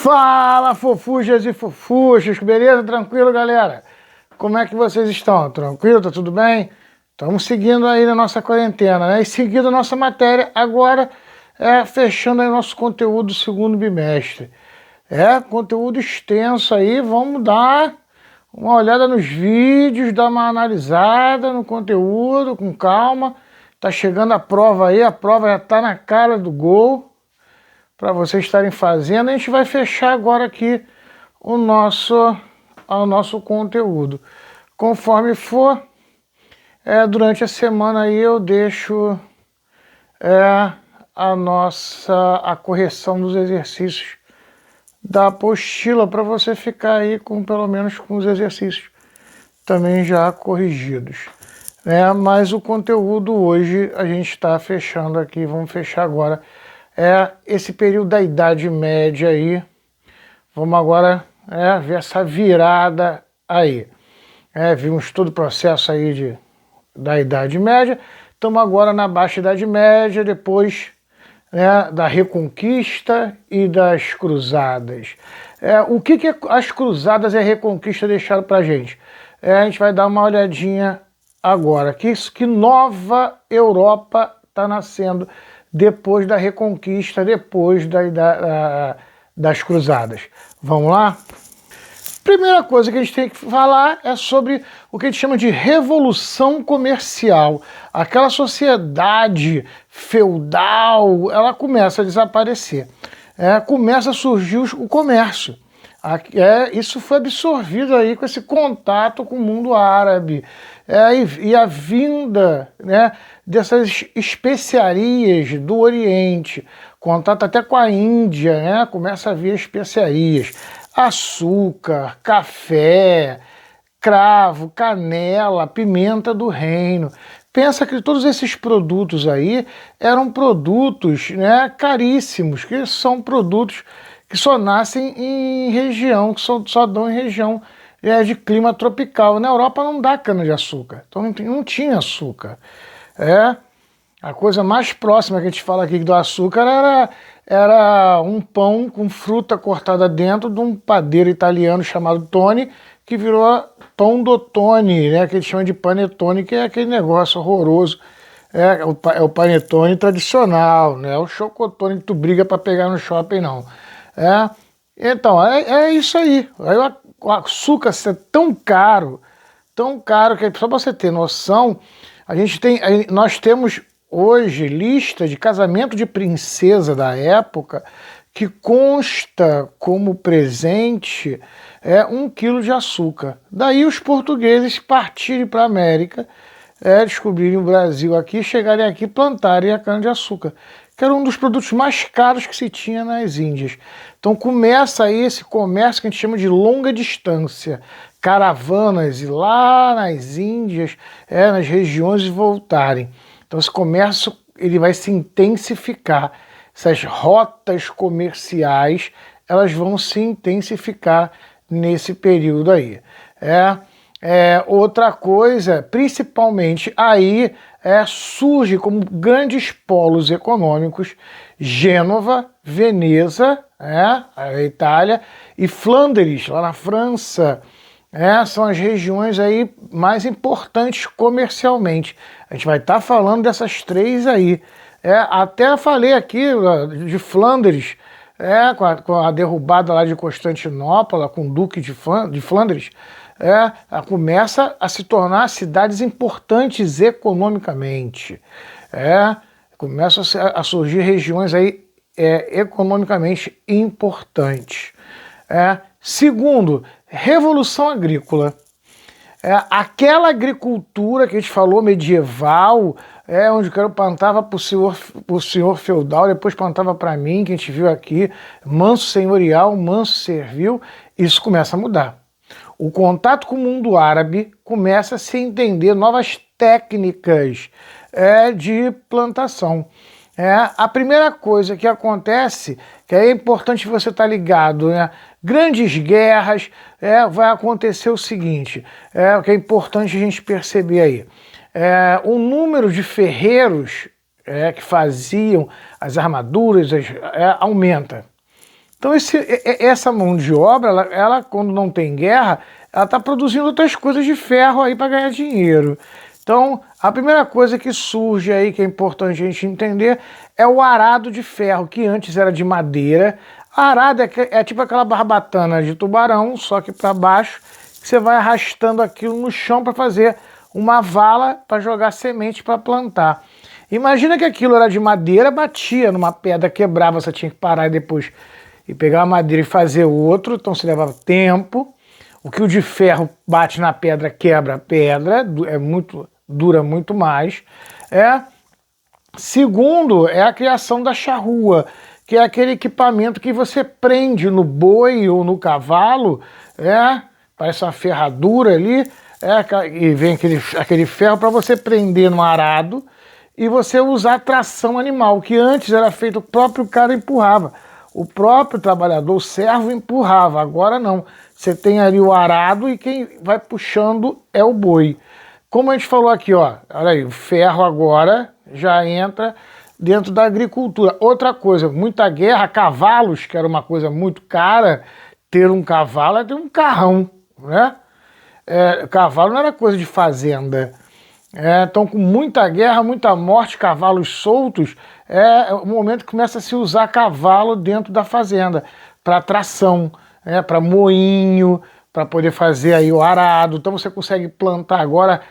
Fala, fofujas e fofuchas, beleza? Tranquilo, galera? Como é que vocês estão? Tranquilo? Tá tudo bem? Estamos seguindo aí na nossa quarentena, né? E seguindo a nossa matéria, agora fechando aí nosso conteúdo do segundo bimestre. Conteúdo extenso aí, vamos dar uma olhada nos vídeos, dar uma analisada no conteúdo, com calma. Tá chegando a prova aí, a prova já tá na cara do gol, para vocês estarem fazendo. A gente vai fechar agora aqui o nosso conteúdo. Conforme for, durante a semana aí eu deixo a correção dos exercícios da apostila para você ficar aí com pelo menos com os exercícios também já corrigidos. Mas o conteúdo hoje a gente está fechando aqui, vamos fechar agora esse período da Idade Média aí. Vamos agora ver essa virada aí. Vimos todo o processo aí da Idade Média. Estamos agora na Baixa Idade Média, depois da Reconquista e das Cruzadas. O que as Cruzadas e a Reconquista deixaram para a gente? A gente vai dar uma olhadinha agora. Que nova Europa está nascendo depois da Reconquista, depois das Cruzadas. Vamos lá? Primeira coisa que a gente tem que falar é sobre o que a gente chama de Revolução Comercial. Aquela sociedade feudal, ela começa a desaparecer. Começa a surgir o comércio. Isso foi absorvido aí com esse contato com o mundo árabe. E a vinda dessas especiarias do Oriente, contato até com a Índia, começa a vir especiarias, açúcar, café, cravo, canela, pimenta do reino. Pensa que todos esses produtos aí eram produtos caríssimos, que são produtos que só nascem em região, que só dão em região de clima tropical. Na Europa não dá cana-de-açúcar, então não tinha açúcar. A coisa mais próxima que a gente fala aqui do açúcar era um pão com fruta cortada dentro de um padeiro italiano chamado Tony, que virou pão do Tony, que eles chamam de panetone, que é aquele negócio horroroso. É o panetone tradicional, não é o chocotone que tu briga para pegar no shopping, não. Então, é isso aí. Aí o açúcar é tão caro que, só para você ter noção, nós temos hoje lista de casamento de princesa da época que consta como presente 1 quilo de açúcar. Daí os portugueses partirem para a América, descobrirem o Brasil aqui, chegarem aqui e plantarem a cana-de-açúcar, que era um dos produtos mais caros que se tinha nas Índias. Então começa aí esse comércio que a gente chama de longa distância, caravanas, ir lá nas Índias, nas regiões e voltarem. Então esse comércio ele vai se intensificar. Essas rotas comerciais elas vão se intensificar nesse período aí. Outra coisa, principalmente aí, surge como grandes polos econômicos Gênova, Veneza, a Itália, e Flandres, lá na França. São as regiões aí mais importantes comercialmente. A gente vai estar falando dessas três aí. Até falei aqui de Flandres, com a derrubada lá de Constantinopla, com o Duque de Flandres, começa a se tornar cidades importantes economicamente. Começam a surgir regiões aí economicamente importantes. Segundo, Revolução Agrícola. Aquela agricultura que a gente falou medieval, onde o cara plantava para o senhor feudal, depois plantava para mim, que a gente viu aqui, manso senhorial, manso servil, isso começa a mudar. O contato com o mundo árabe começa a se entender novas técnicas de plantação. A primeira coisa que acontece, que é importante você estar ligado, grandes guerras, vai acontecer o seguinte, o que é importante a gente perceber aí, o número de ferreiros que faziam as armaduras aumenta. Então essa mão de obra, ela quando não tem guerra, ela está produzindo outras coisas de ferro aí para ganhar dinheiro. Então, a primeira coisa que surge aí, que é importante a gente entender, é o arado de ferro, que antes era de madeira. Arado é tipo aquela barbatana de tubarão, só que para baixo, que você vai arrastando aquilo no chão para fazer uma vala para jogar semente para plantar. Imagina que aquilo era de madeira, batia numa pedra, quebrava, você tinha que parar e depois e pegar a madeira e fazer outro, então se levava tempo. O que o de ferro bate na pedra, quebra a pedra, dura muito mais. Segundo, é a criação da charrua, que é aquele equipamento que você prende no boi ou no cavalo, parece uma ferradura ali, e vem aquele ferro para você prender no arado e você usar tração animal, que antes era feito, o próprio cara empurrava. O próprio trabalhador, o servo, empurrava, agora não. Você tem ali o arado e quem vai puxando é o boi. Como a gente falou aqui, ó, olha aí, o ferro agora já entra dentro da agricultura. Outra coisa, muita guerra, cavalos, que era uma coisa muito cara, ter um cavalo é ter um carrão, né? Cavalo não era coisa de fazenda. Então, com muita guerra, muita morte, cavalos soltos, é o momento que começa a se usar cavalo dentro da fazenda, para tração, para moinho, para poder fazer aí o arado. Então você consegue plantar agora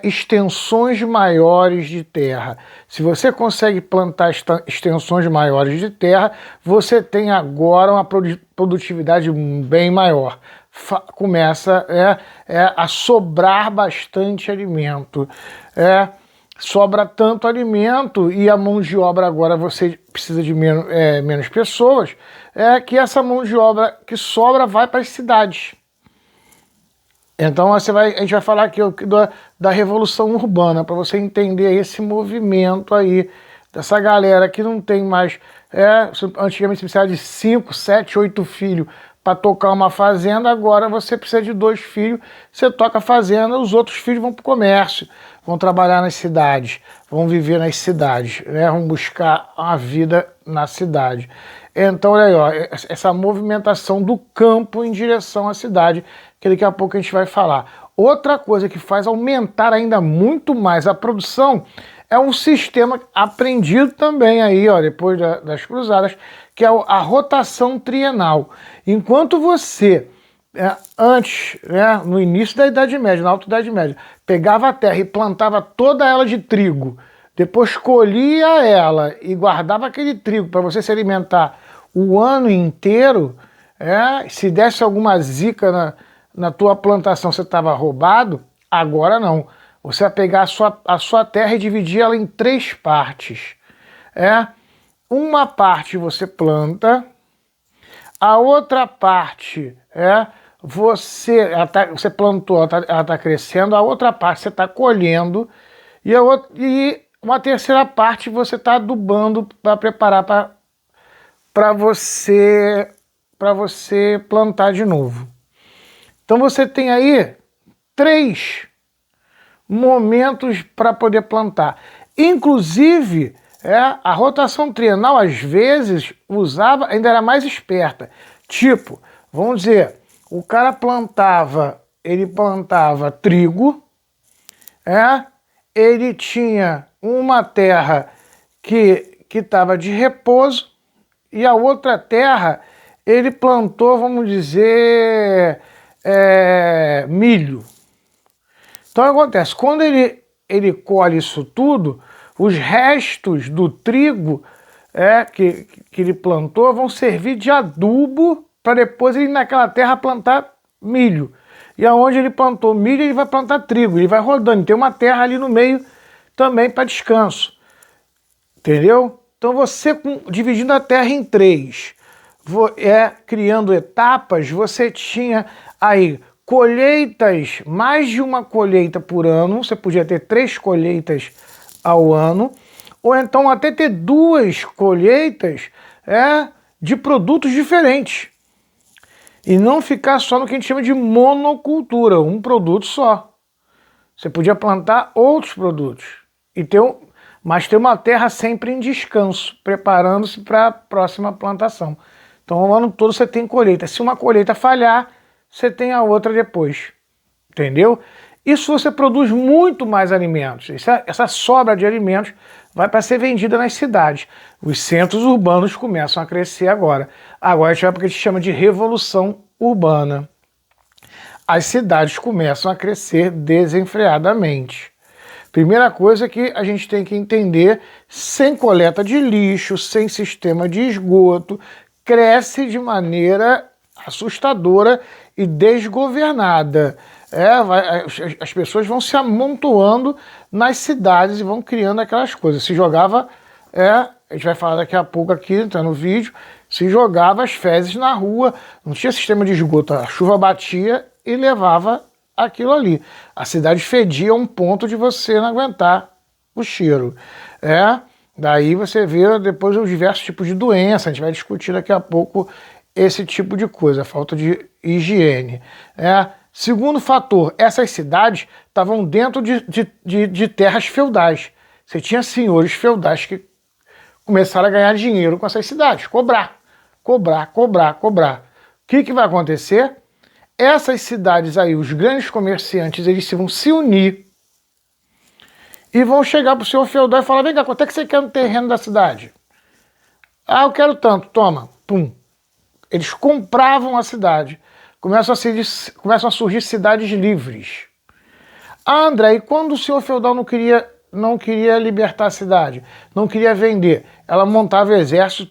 extensões maiores de terra. Se você consegue plantar extensões maiores de terra, você tem agora uma produtividade bem maior. Começa a sobrar bastante alimento. Sobra tanto alimento e a mão de obra agora você precisa de menos pessoas, que essa mão de obra que sobra vai para as cidades. Então a gente vai falar aqui da revolução urbana, para você entender esse movimento aí, dessa galera que não tem mais, antigamente você precisava de 5, 7, 8 filhos para tocar uma fazenda, agora você precisa de 2 filhos, você toca a fazenda, os outros filhos vão para o comércio, vão trabalhar nas cidades, vão viver nas cidades, vão buscar a vida na cidade. Então, olha aí, ó, essa movimentação do campo em direção à cidade, que daqui a pouco a gente vai falar. Outra coisa que faz aumentar ainda muito mais a produção é um sistema aprendido também aí, ó, depois das cruzadas, que é a rotação trienal. Enquanto você, antes, no início da Idade Média, na Alta Idade Média, pegava a terra e plantava toda ela de trigo, depois colhia ela e guardava aquele trigo para você se alimentar o ano inteiro, se desse alguma zica na tua plantação, você estava roubado, agora não. Você vai pegar a sua terra e dividir ela em 3 partes. Uma parte você planta, a outra parte você plantou, ela tá crescendo, a outra parte você está colhendo e uma terceira parte você está adubando para preparar para você plantar de novo. Então você tem aí 3 momentos para poder plantar. Inclusive, a rotação trienal, às vezes, ainda era mais esperta. Tipo, vamos dizer, o cara ele plantava trigo, ele tinha uma terra que estava de repouso e a outra terra ele plantou, vamos dizer, milho. Então acontece, quando ele colhe isso tudo, os restos do trigo que ele plantou vão servir de adubo para depois ele naquela terra plantar milho. E aonde ele plantou milho, ele vai plantar trigo, ele vai rodando. Tem uma terra ali no meio também para descanso. Entendeu? Então você, dividindo a terra em 3, criando etapas, você tinha aí colheitas, mais de uma colheita por ano, você podia ter 3 colheitas ao ano, ou então até ter 2 colheitas de produtos diferentes. E não ficar só no que a gente chama de monocultura, um produto só. Você podia plantar outros produtos, mas ter uma terra sempre em descanso, preparando-se para a próxima plantação. Então, o ano todo você tem colheita. Se uma colheita falhar, você tem a outra depois. Entendeu? Isso você produz muito mais alimentos. Essa sobra de alimentos vai para ser vendida nas cidades. Os centros urbanos começam a crescer agora. Agora a gente vai para o que a gente chama de revolução urbana. As cidades começam a crescer desenfreadamente. Primeira coisa que a gente tem que entender, sem coleta de lixo, sem sistema de esgoto, cresce de maneira assustadora e desgovernada. As pessoas vão se amontoando nas cidades e vão criando aquelas coisas. Se jogava, a gente vai falar daqui a pouco aqui, tá no vídeo, se jogava as fezes na rua, não tinha sistema de esgoto, a chuva batia e levava aquilo ali. A cidade fedia a um ponto de você não aguentar o cheiro. Daí você vê depois os diversos tipos de doença, a gente vai discutir daqui a pouco esse tipo de coisa, a falta de higiene. Segundo fator, essas cidades estavam dentro de terras feudais. Você tinha senhores feudais que começaram a ganhar dinheiro com essas cidades, cobrar. O que vai acontecer? Essas cidades aí, os grandes comerciantes, eles vão se unir e vão chegar para o senhor feudal e falar: vem cá, quanto é que você quer no terreno da cidade? Ah, eu quero tanto, toma, pum. Eles compravam a cidade. Começam a surgir cidades livres. Ah, André, e quando o senhor feudal não queria libertar a cidade, não queria vender, ela montava o exército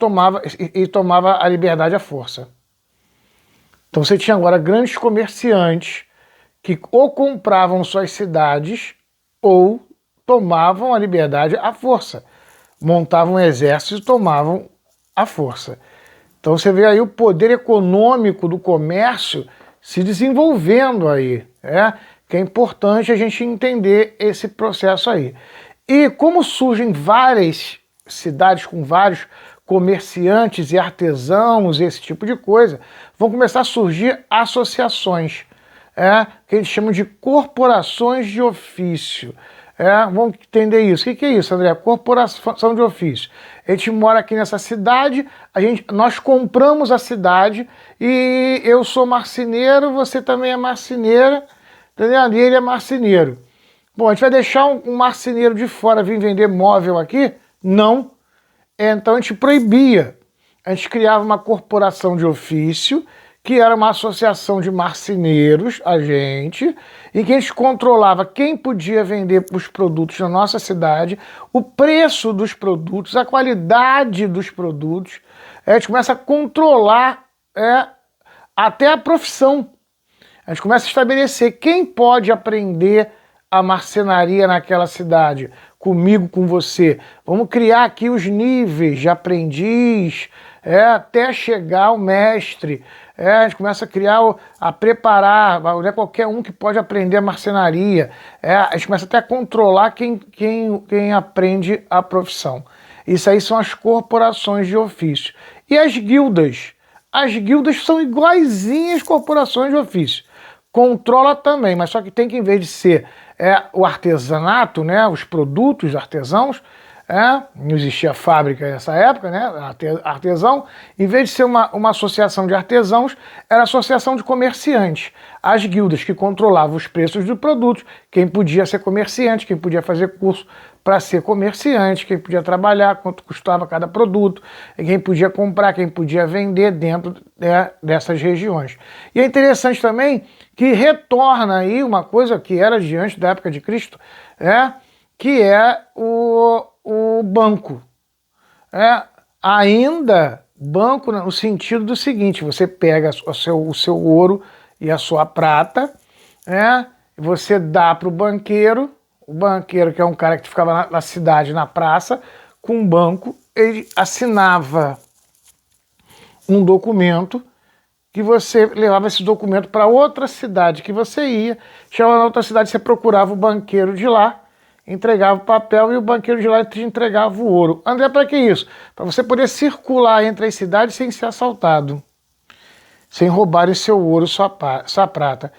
e tomava a liberdade à força. Então você tinha agora grandes comerciantes que ou compravam suas cidades ou tomavam a liberdade à força. Montavam um exército e tomavam à força. Então você vê aí o poder econômico do comércio se desenvolvendo aí, que é importante a gente entender esse processo aí. E como surgem várias cidades com vários comerciantes e artesãos, esse tipo de coisa, vão começar a surgir associações, que a gente chama de corporações de ofício. Vamos entender isso. O que é isso, André? Corporação de ofício. A gente mora aqui nessa cidade, nós compramos a cidade e eu sou marceneiro, você também é marceneira, entendeu? E ele é marceneiro. Bom, a gente vai deixar um marceneiro de fora vir vender móvel aqui? Não. Então a gente proibia. A gente criava uma corporação de ofício, que era uma associação de marceneiros, em que a gente controlava quem podia vender os produtos na nossa cidade, o preço dos produtos, a qualidade dos produtos. A gente começa a controlar até a profissão. A gente começa a estabelecer quem pode aprender a marcenaria naquela cidade, comigo, com você. Vamos criar aqui os níveis de aprendiz, até chegar ao mestre. A gente começa a criar, a preparar, não é qualquer um que pode aprender a marcenaria. A gente começa até a controlar quem aprende a profissão. Isso aí são as corporações de ofício. E as guildas? As guildas são iguaizinhas às corporações de ofício. Controla também, mas só que tem que, em vez de ser o artesanato, os produtos artesãos, não existia fábrica nessa época, artesão, em vez de ser uma associação de artesãos, era associação de comerciantes. As guildas que controlavam os preços dos produtos, quem podia ser comerciante, quem podia fazer curso para ser comerciante, quem podia trabalhar, quanto custava cada produto, quem podia comprar, quem podia vender dentro dessas regiões. E é interessante também que retorna aí uma coisa que era diante da época de Cristo, que é o banco. Ainda banco no sentido do seguinte: você pega o seu ouro e a sua prata, você dá para o banqueiro, que é um cara que ficava na cidade, na praça, com um banco, ele assinava um documento que você levava esse documento para outra cidade que você ia, chegava na outra cidade, você procurava o banqueiro de lá, entregava o papel e o banqueiro de lá te entregava o ouro. André, para que isso? Para você poder circular entre as cidades sem ser assaltado, sem roubarem seu ouro, sua prata.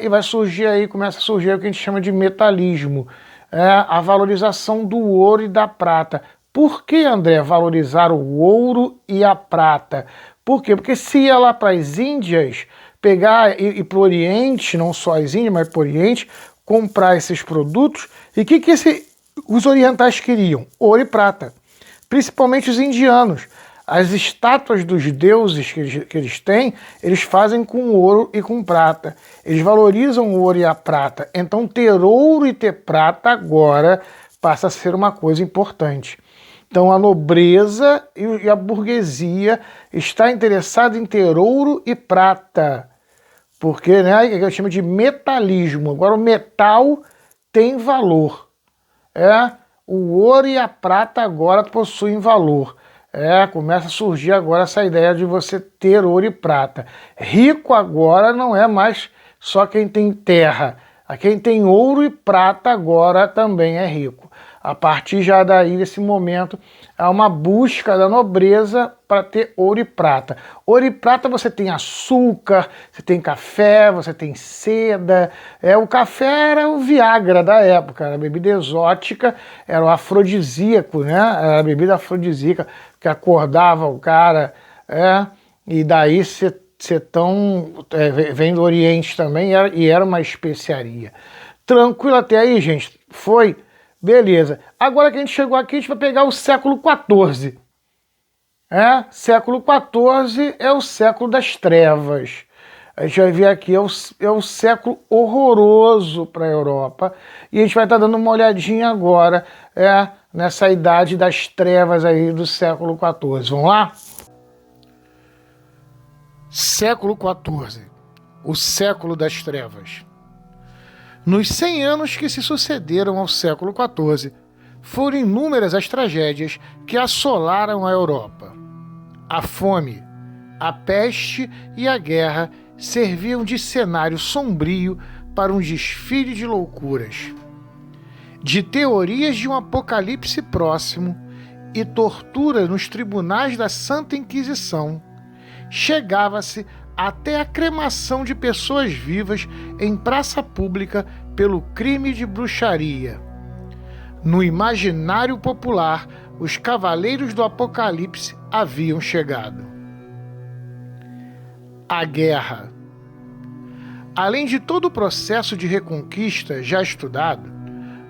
E vai surgir aí, começa a surgir o que a gente chama de metalismo, a valorização do ouro e da prata. Por que, André, valorizar o ouro e a prata? Por quê? Porque se ia lá para as Índias, pegar e para o Oriente, não só as Índias, mas para o Oriente, comprar esses produtos, e o que os orientais queriam? Ouro e prata. Principalmente os indianos. As estátuas dos deuses que eles têm, eles fazem com ouro e com prata. Eles valorizam o ouro e a prata. Então ter ouro e ter prata agora passa a ser uma coisa importante. Então a nobreza e a burguesia está interessada em ter ouro e prata. Porque, né, que eu chamo de metalismo. Agora o metal tem valor. O ouro e a prata agora possuem valor. Começa a surgir agora essa ideia de você ter ouro e prata. Rico agora não é mais só quem tem terra. Quem tem ouro e prata agora também é rico. A partir já daí, desse momento, há uma busca da nobreza para ter ouro e prata. Ouro e prata você tem açúcar, você tem café, você tem seda. O café era o Viagra da época, era a bebida exótica, era o afrodisíaco, né? Era a bebida afrodisíaca que acordava o cara, e daí vem do Oriente também, e era uma especiaria. Tranquilo até aí, gente? Foi? Beleza. Agora que a gente chegou aqui, a gente vai pegar o século XIV. Século XIV é o século das trevas. A gente vai ver aqui, é o século horroroso para a Europa. E a gente vai estar dando uma olhadinha agora nessa idade das trevas aí do século XIV. Vamos lá? Século XIV, o século das trevas. Nos 100 anos que se sucederam ao século XIV, foram inúmeras as tragédias que assolaram a Europa. A fome, a peste e a guerra serviam de cenário sombrio para um desfile de loucuras. De teorias de um apocalipse próximo e tortura nos tribunais da Santa Inquisição, chegava-se até a cremação de pessoas vivas em praça pública pelo crime de bruxaria. No imaginário popular, os cavaleiros do Apocalipse haviam chegado. A guerra. Além de todo o processo de reconquista já estudado,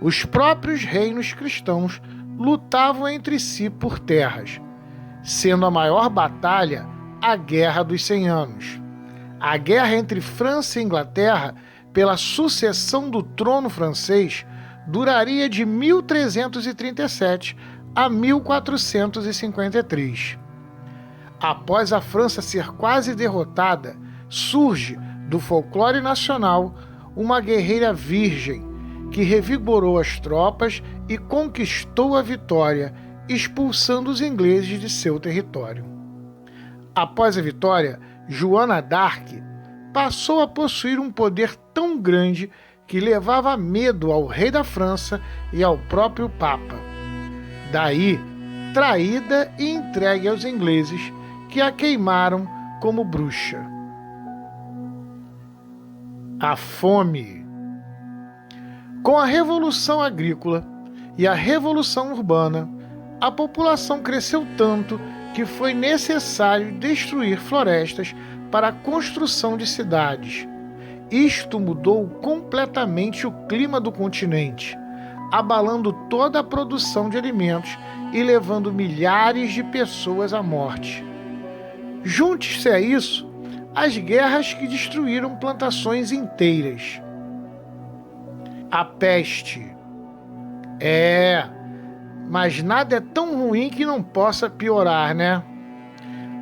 os próprios reinos cristãos lutavam entre si por terras, sendo a maior batalha a Guerra dos 100 Anos. A guerra entre França e Inglaterra pela sucessão do trono francês duraria de 1337 a 1453. Após a França ser quase derrotada, surge do folclore nacional uma guerreira virgem que revigorou as tropas e conquistou a vitória, expulsando os ingleses de seu território. Após a vitória, Joana d'Arc passou a possuir um poder tão grande que levava medo ao rei da França e ao próprio Papa. Daí, traída e entregue aos ingleses, que a queimaram como bruxa. A fome. Com a Revolução Agrícola e a Revolução Urbana, a população cresceu tanto que foi necessário destruir florestas para a construção de cidades. Isto mudou completamente o clima do continente, abalando toda a produção de alimentos e levando milhares de pessoas à morte. Junte-se a isso as guerras que destruíram plantações inteiras. A peste. Mas nada é tão ruim que não possa piorar, né?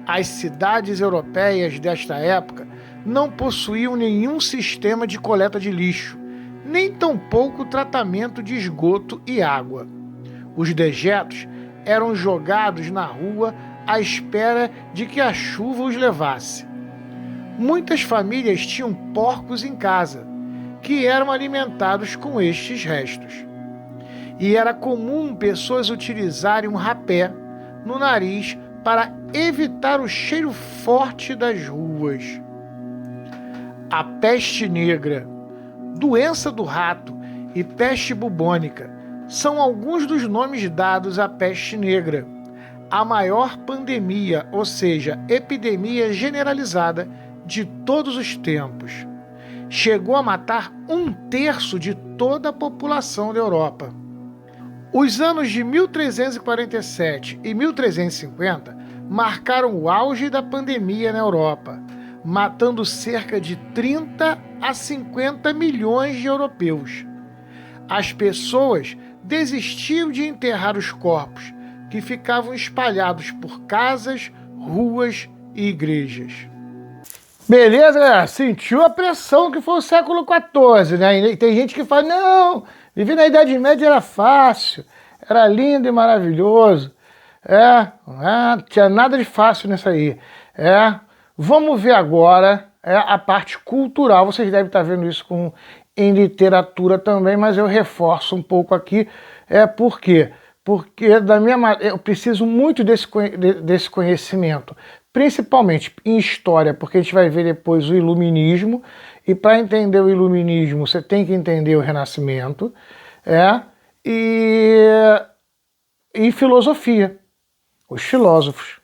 As cidades europeias desta época não possuíam nenhum sistema de coleta de lixo, nem tampouco tratamento de esgoto e água. Os dejetos eram jogados na rua à espera de que a chuva os levasse. Muitas famílias tinham porcos em casa, que eram alimentados com estes restos. E era comum pessoas utilizarem um rapé no nariz para evitar o cheiro forte das ruas. A peste negra, doença do rato e peste bubônica são alguns dos nomes dados à peste negra. a maior pandemia, ou seja, epidemia generalizada de todos os tempos. Chegou a matar 1/3 de toda a população da Europa. Os anos de 1347 e 1350 marcaram o auge da pandemia na Europa, matando cerca de 30 a 50 milhões de europeus. As pessoas desistiam de enterrar os corpos, que ficavam espalhados por casas, ruas e igrejas. Beleza, galera? Sentiu a pressão que foi o século XIV, né? E tem gente que fala, não, viver na Idade Média era fácil, era lindo e maravilhoso. Não tinha nada de fácil nisso aí. Vamos ver agora a parte cultural. Vocês devem estar vendo isso em literatura também, mas eu reforço um pouco aqui. Por quê? Porque eu preciso muito desse conhecimento, principalmente em história, porque a gente vai ver depois o Iluminismo, e para entender o Iluminismo você tem que entender o Renascimento, e filosofia, os filósofos,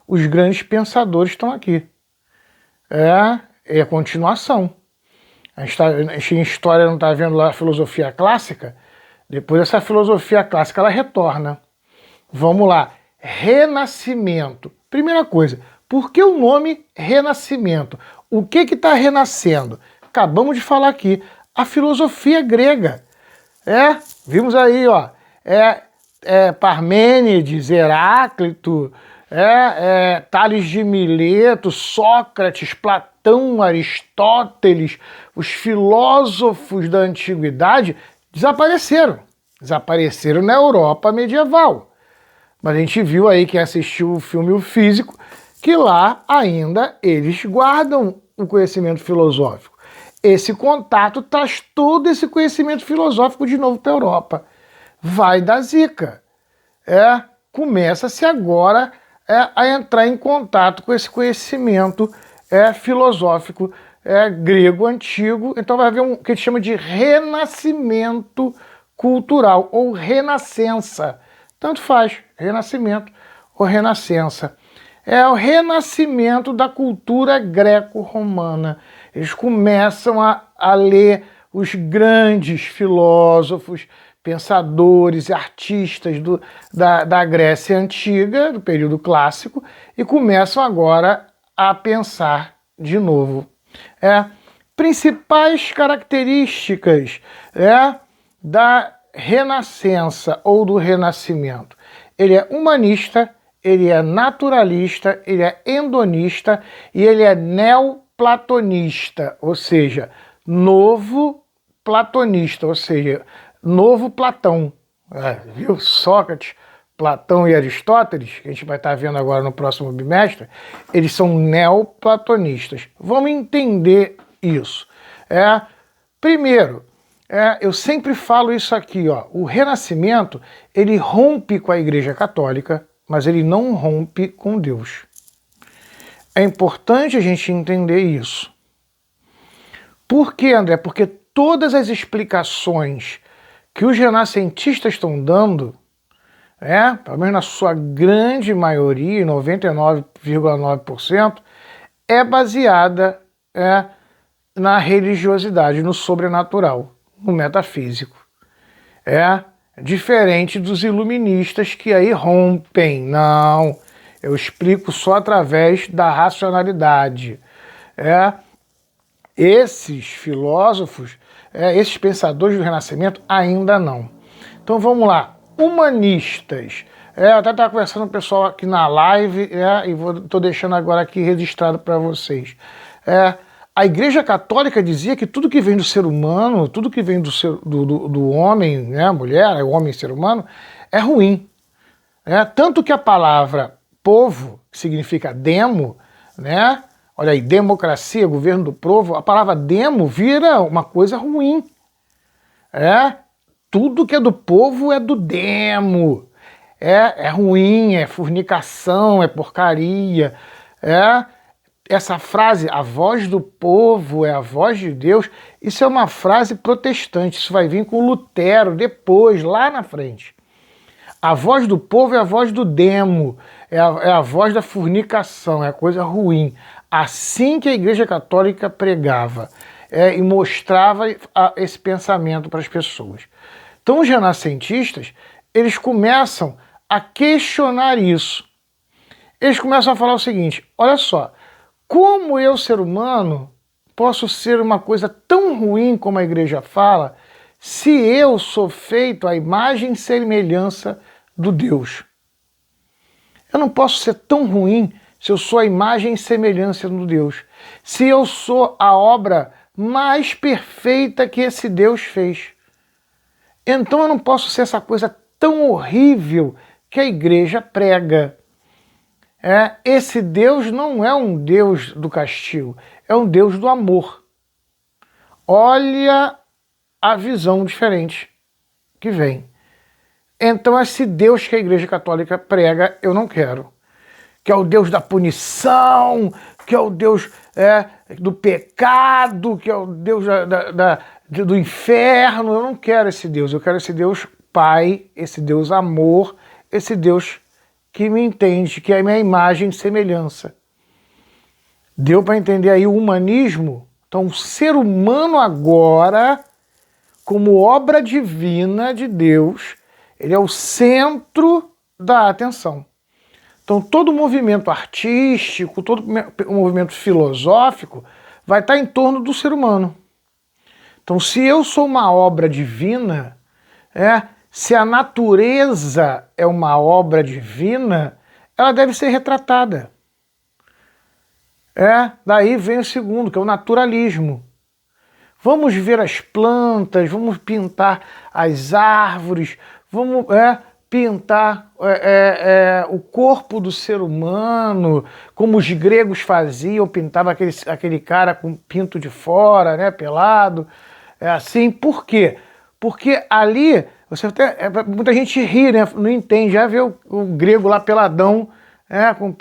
os grandes pensadores estão aqui. É a continuação. A gente em história não está vendo lá a filosofia clássica. Depois essa filosofia clássica ela retorna. Vamos lá. Renascimento. Primeira coisa, por que o nome Renascimento? O que está renascendo? Acabamos de falar aqui. A filosofia grega. Vimos aí, ó. Parmênides, Heráclito, Tales de Mileto, Sócrates, Platão, Aristóteles, os filósofos da antiguidade desapareceram. Desapareceram na Europa medieval. Mas a gente viu aí, quem assistiu o filme O Físico, que lá ainda eles guardam o conhecimento filosófico. Esse contato traz todo esse conhecimento filosófico de novo para a Europa. Vai dar zica. Começa-se agora a entrar em contato com esse conhecimento filosófico grego antigo. Então vai haver o que a gente chama de renascimento cultural, ou renascença. Tanto faz, renascimento ou renascença. É o renascimento da cultura greco-romana. Eles começam a ler os grandes filósofos, pensadores e artistas da Grécia Antiga, do período clássico, e começam agora a pensar de novo. Principais características da Renascença ou do Renascimento. Ele é humanista, ele é naturalista, ele é hedonista e ele é neoplatonista, ou seja, novo platonista, ou seja, novo Platão. Viu? Sócrates, Platão e Aristóteles, que a gente vai estar vendo agora no próximo bimestre, eles são neoplatonistas. Vamos entender isso. Primeiro, eu sempre falo isso aqui, ó, o Renascimento, ele rompe com a Igreja Católica, mas ele não rompe com Deus. É importante a gente entender isso. Por quê, André? Porque todas as explicações que os renascentistas estão dando, pelo menos na sua grande maioria, 99,9%, é baseada na religiosidade, no sobrenatural, no metafísico. Diferente dos iluministas que aí rompem. Não, eu explico só através da racionalidade. Esses filósofos, esses pensadores do Renascimento ainda não. Então vamos lá, humanistas. Eu até estava conversando com o pessoal aqui na live e estou deixando agora aqui registrado para vocês. A Igreja Católica dizia que tudo que vem do ser humano, tudo que vem do homem, mulher, o homem ser humano, é ruim. Tanto que a palavra povo, que significa demo, olha aí, democracia, governo do povo, a palavra demo vira uma coisa ruim. Tudo que é do povo é do demo. É ruim, é fornicação, é porcaria. Essa frase, a voz do povo é a voz de Deus, isso é uma frase protestante, isso vai vir com Lutero depois, lá na frente. A voz do povo é a voz do demo, é a voz da fornicação, é a coisa ruim. Assim que a Igreja Católica pregava e mostrava esse pensamento para as pessoas. Então os renascentistas, eles começam a questionar isso. Eles começam a falar o seguinte: olha só, como eu, ser humano, posso ser uma coisa tão ruim como a igreja fala, se eu sou feito à imagem e semelhança do Deus? Eu não posso ser tão ruim se eu sou a imagem e semelhança do Deus. Se eu sou a obra mais perfeita que esse Deus fez. Então eu não posso ser essa coisa tão horrível que a igreja prega. Esse Deus não é um Deus do castigo, é um Deus do amor. Olha a visão diferente que vem. Então esse Deus que a Igreja Católica prega, eu não quero. Que é o Deus da punição, que é o Deus do pecado, que é o Deus do inferno. Eu não quero esse Deus, eu quero esse Deus Pai, esse Deus amor, esse Deus que me entende, que é a minha imagem e semelhança. Deu para entender aí o humanismo? Então, o ser humano agora, como obra divina de Deus, ele é o centro da atenção. Então, todo movimento artístico, todo movimento filosófico vai estar em torno do ser humano. Então, se eu sou uma obra divina, se a natureza é uma obra divina, ela deve ser retratada. Daí vem o segundo, que é o naturalismo. Vamos ver as plantas, vamos pintar as árvores, vamos pintar o corpo do ser humano, como os gregos faziam, pintava aquele cara com pinto de fora, pelado. Assim, por quê? Porque ali, muita gente ri, não entende, já vê o grego lá peladão, com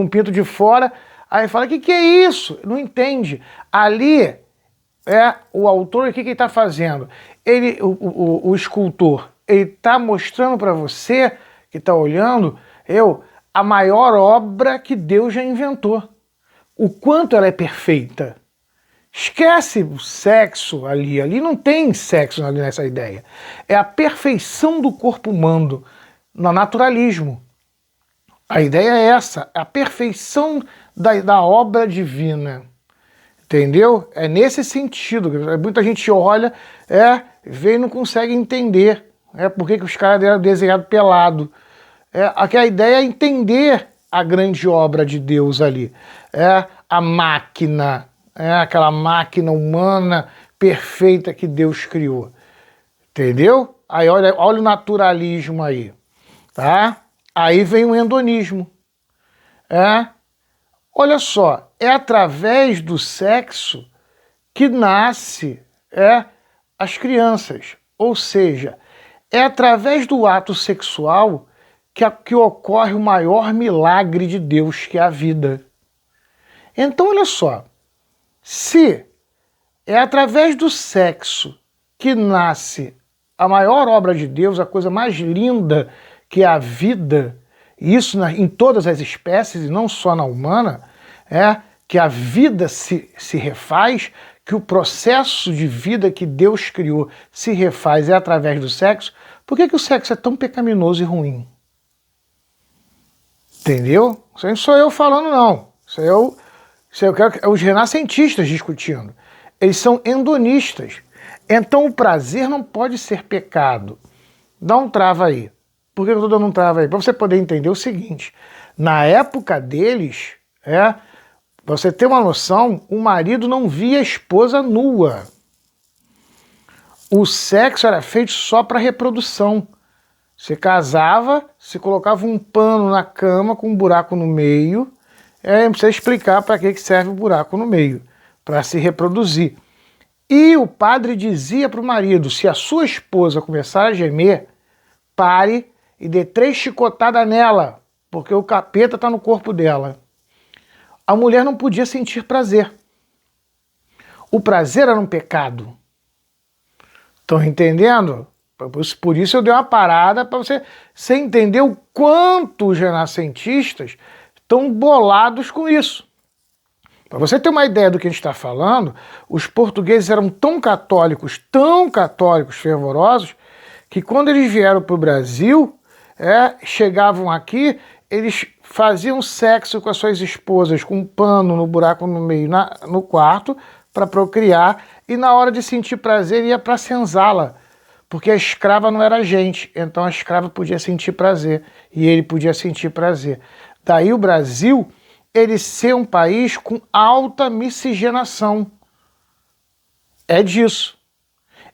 pinto de fora, aí fala, o que é isso? Não entende. Ali, o autor, o que ele está fazendo? O escultor, ele está mostrando para você, que está olhando, a maior obra que Deus já inventou. O quanto ela é perfeita. Esquece o sexo ali não tem sexo ali nessa ideia. É a perfeição do corpo humano, no naturalismo. A ideia é essa, a perfeição da obra divina. Entendeu? É nesse sentido. Muita gente olha, vê e não consegue entender. Por que os caras eram desenhados pelado. A ideia é entender a grande obra de Deus ali. A máquina. Aquela máquina humana perfeita que Deus criou. Entendeu? Aí olha o naturalismo aí. Tá? Aí vem o hedonismo. Olha só, é através do sexo que nasce as crianças. Ou seja, é através do ato sexual que ocorre o maior milagre de Deus, que é a vida. Então, olha só. Se é através do sexo que nasce a maior obra de Deus, a coisa mais linda que é a vida, e isso em todas as espécies, e não só na humana, que a vida se refaz, que o processo de vida que Deus criou se refaz através do sexo, por que o sexo é tão pecaminoso e ruim? Entendeu? Isso aí não sou eu falando, não. Isso eu quero os renascentistas discutindo. Eles são hedonistas. Então o prazer não pode ser pecado. Dá um trava aí. Por que eu estou dando um trava aí? Para você poder entender o seguinte. Na época deles, pra você ter uma noção, o marido não via a esposa nua. O sexo era feito só para reprodução. Você casava, você colocava um pano na cama com um buraco no meio. Não precisa explicar para que serve o buraco no meio, para se reproduzir. E o padre dizia para o marido, se a sua esposa começar a gemer, pare e dê 3 chicotadas nela, porque o capeta está no corpo dela. A mulher não podia sentir prazer. O prazer era um pecado. Estão entendendo? Por isso eu dei uma parada para você entender o quanto os renascentistas estão bolados com isso. Para você ter uma ideia do que a gente está falando, os portugueses eram tão católicos fervorosos, que quando eles vieram para o Brasil, chegavam aqui, eles faziam sexo com as suas esposas com um pano no buraco no meio no quarto para procriar, e na hora de sentir prazer ia para a senzala, porque a escrava não era gente, então a escrava podia sentir prazer e ele podia sentir prazer. Daí o Brasil, ele ser um país com alta miscigenação. É disso.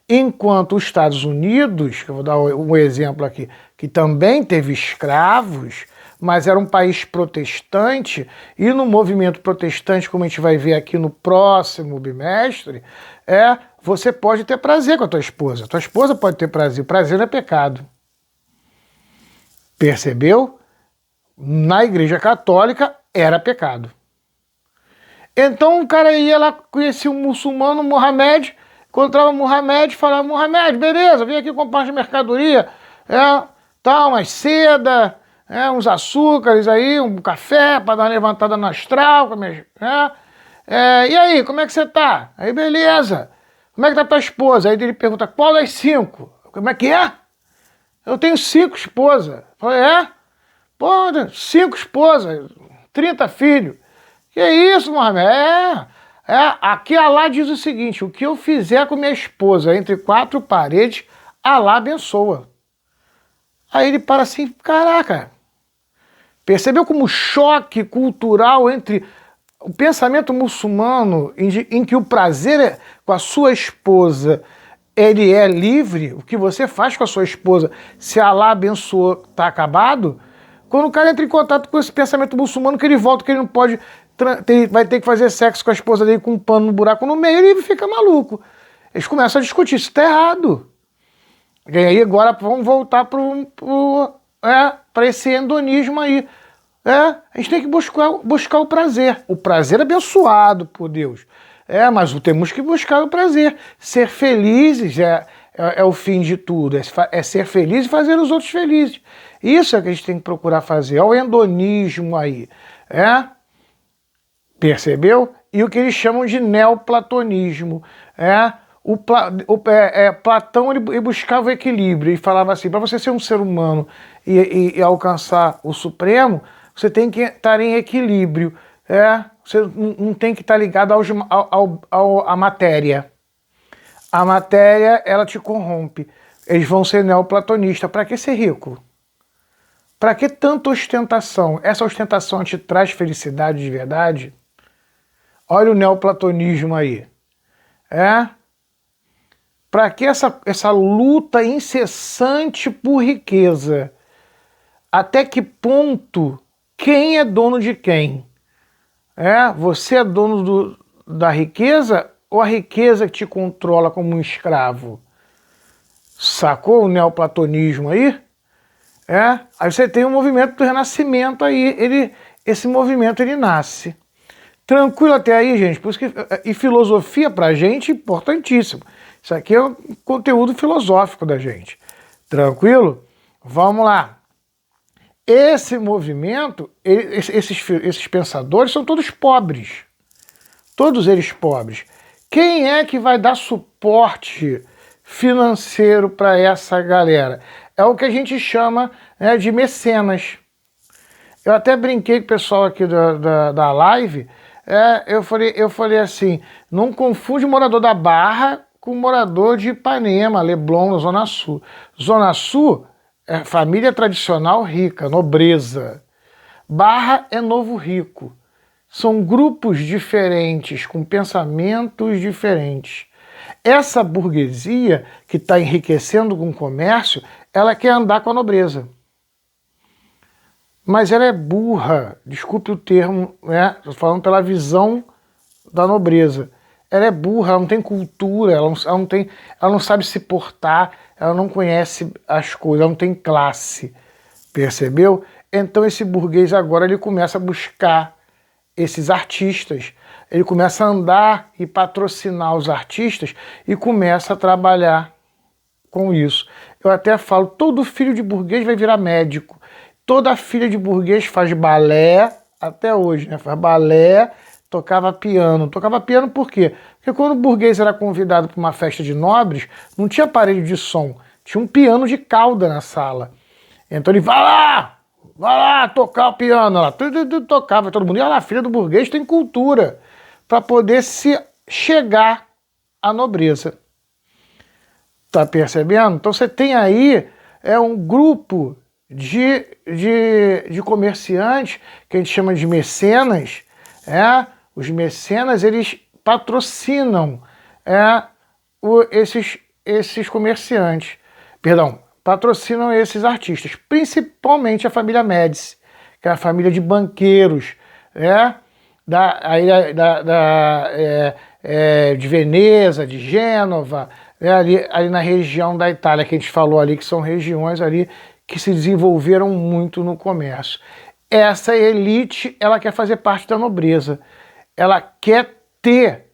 Enquanto os Estados Unidos, que eu vou dar um exemplo aqui, que também teve escravos, mas era um país protestante, e no movimento protestante, como a gente vai ver aqui no próximo bimestre, você pode ter prazer com a tua esposa. A tua esposa pode ter prazer. O prazer é pecado. Percebeu? Na Igreja Católica era pecado. Então o cara ia lá, conhecia um muçulmano, Mohamed, encontrava Mohamed, falava: Mohamed, beleza, vem aqui comprar de mercadoria, umas seda, uns açúcares aí, um café para dar uma levantada no astral, e aí, como é que você tá? Aí, beleza. Como é que tá tua esposa? Aí ele pergunta: qual das 5? Como é que é? Eu tenho 5 esposas. Eu falei: Pô, 5 esposas, 30 filhos. Que isso, Mohamed? Aqui Alá diz o seguinte: o que eu fizer com minha esposa entre 4 paredes, Alá abençoa. Aí ele para assim: caraca. Percebeu como o choque cultural entre o pensamento muçulmano, em que o prazer com a sua esposa, ele é livre, o que você faz com a sua esposa, se Alá abençoou, está acabado. Quando o cara entra em contato com esse pensamento muçulmano, que ele volta, que ele não pode, vai ter que fazer sexo com a esposa dele com um pano no buraco no meio, ele fica maluco. Eles começam a discutir: isso está errado. E aí agora vamos voltar para esse hedonismo aí. A gente tem que buscar o prazer. O prazer é abençoado por Deus. Mas temos que buscar o prazer. Ser felizes é o fim de tudo. É ser feliz e fazer os outros felizes. Isso é que a gente tem que procurar fazer. É o hedonismo aí. Percebeu? E o que eles chamam de neoplatonismo. Platão ele buscava o equilíbrio e falava assim: para você ser um ser humano e alcançar o supremo, você tem que estar em equilíbrio. Você não tem que estar ligado à matéria. A matéria, ela te corrompe. Eles vão ser neoplatonistas. Para que ser rico? Para que tanta ostentação? Essa ostentação te traz felicidade de verdade? Olha o neoplatonismo aí. Para que essa luta incessante por riqueza? Até que ponto? Quem é dono de quem? Você é dono da riqueza ou a riqueza que te controla como um escravo? Sacou o neoplatonismo aí? Aí você tem o movimento do Renascimento aí, esse movimento ele nasce. Tranquilo até aí, gente? Por isso e filosofia pra gente é importantíssimo. Isso aqui é o conteúdo filosófico da gente. Tranquilo? Vamos lá. Esse movimento, esses pensadores são todos pobres. Todos eles pobres. Quem é que vai dar suporte financeiro para essa galera? É o que a gente chama de mecenas. Eu até brinquei com o pessoal aqui da live. Eu falei assim: não confunde morador da Barra com morador de Ipanema, Leblon, Zona Sul. Zona Sul é família tradicional rica, nobreza. Barra é novo rico. São grupos diferentes, com pensamentos diferentes. Essa burguesia que está enriquecendo com o comércio, ela quer andar com a nobreza. Mas ela é burra, desculpe o termo, estou falando pela visão da nobreza. Ela é burra, ela não tem cultura, ela não sabe se portar, ela não conhece as coisas, ela não tem classe. Percebeu? Então esse burguês agora ele começa a buscar esses artistas, ele começa a andar e patrocinar os artistas e começa a trabalhar com isso. Eu até falo, todo filho de burguês vai virar médico. Toda filha de burguês faz balé, até hoje, né? Faz balé, tocava piano. Tocava piano por quê? Porque quando o burguês era convidado para uma festa de nobres, não tinha aparelho de som, tinha um piano de cauda na sala. Então ele, vai lá tocar o piano. Lá. Tudo tocava, todo mundo ia lá, filha do burguês tem cultura, para poder se chegar à nobreza. Tá percebendo? Então você tem aí um grupo de comerciantes que a gente chama de mecenas. Os mecenas, eles patrocinam esses comerciantes. Perdão, patrocinam esses artistas, principalmente a família Médici, que é a família de banqueiros, de Veneza, de Gênova, ali na região da Itália, que a gente falou ali, que são regiões ali que se desenvolveram muito no comércio. Essa elite, ela quer fazer parte da nobreza, ela quer ter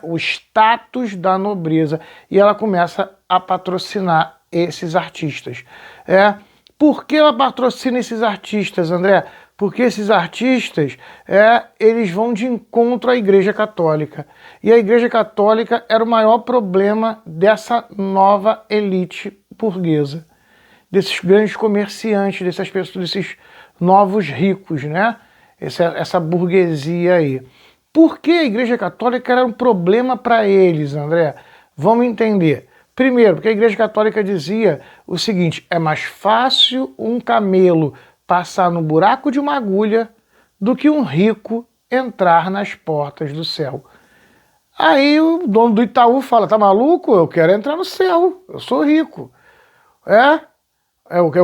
o status da nobreza, e ela começa a patrocinar esses artistas. Por que ela patrocina esses artistas, André? Porque esses artistas, eles vão de encontro à Igreja Católica. E a Igreja Católica era o maior problema dessa nova elite burguesa, desses grandes comerciantes, dessas pessoas, desses novos ricos, né? Essa burguesia aí. Por que a Igreja Católica era um problema para eles, André? Vamos entender. Primeiro, porque a Igreja Católica dizia o seguinte: é mais fácil um camelo passar no buraco de uma agulha do que um rico entrar nas portas do céu. Aí o dono do Itaú fala, tá maluco? Eu quero entrar no céu, eu sou rico.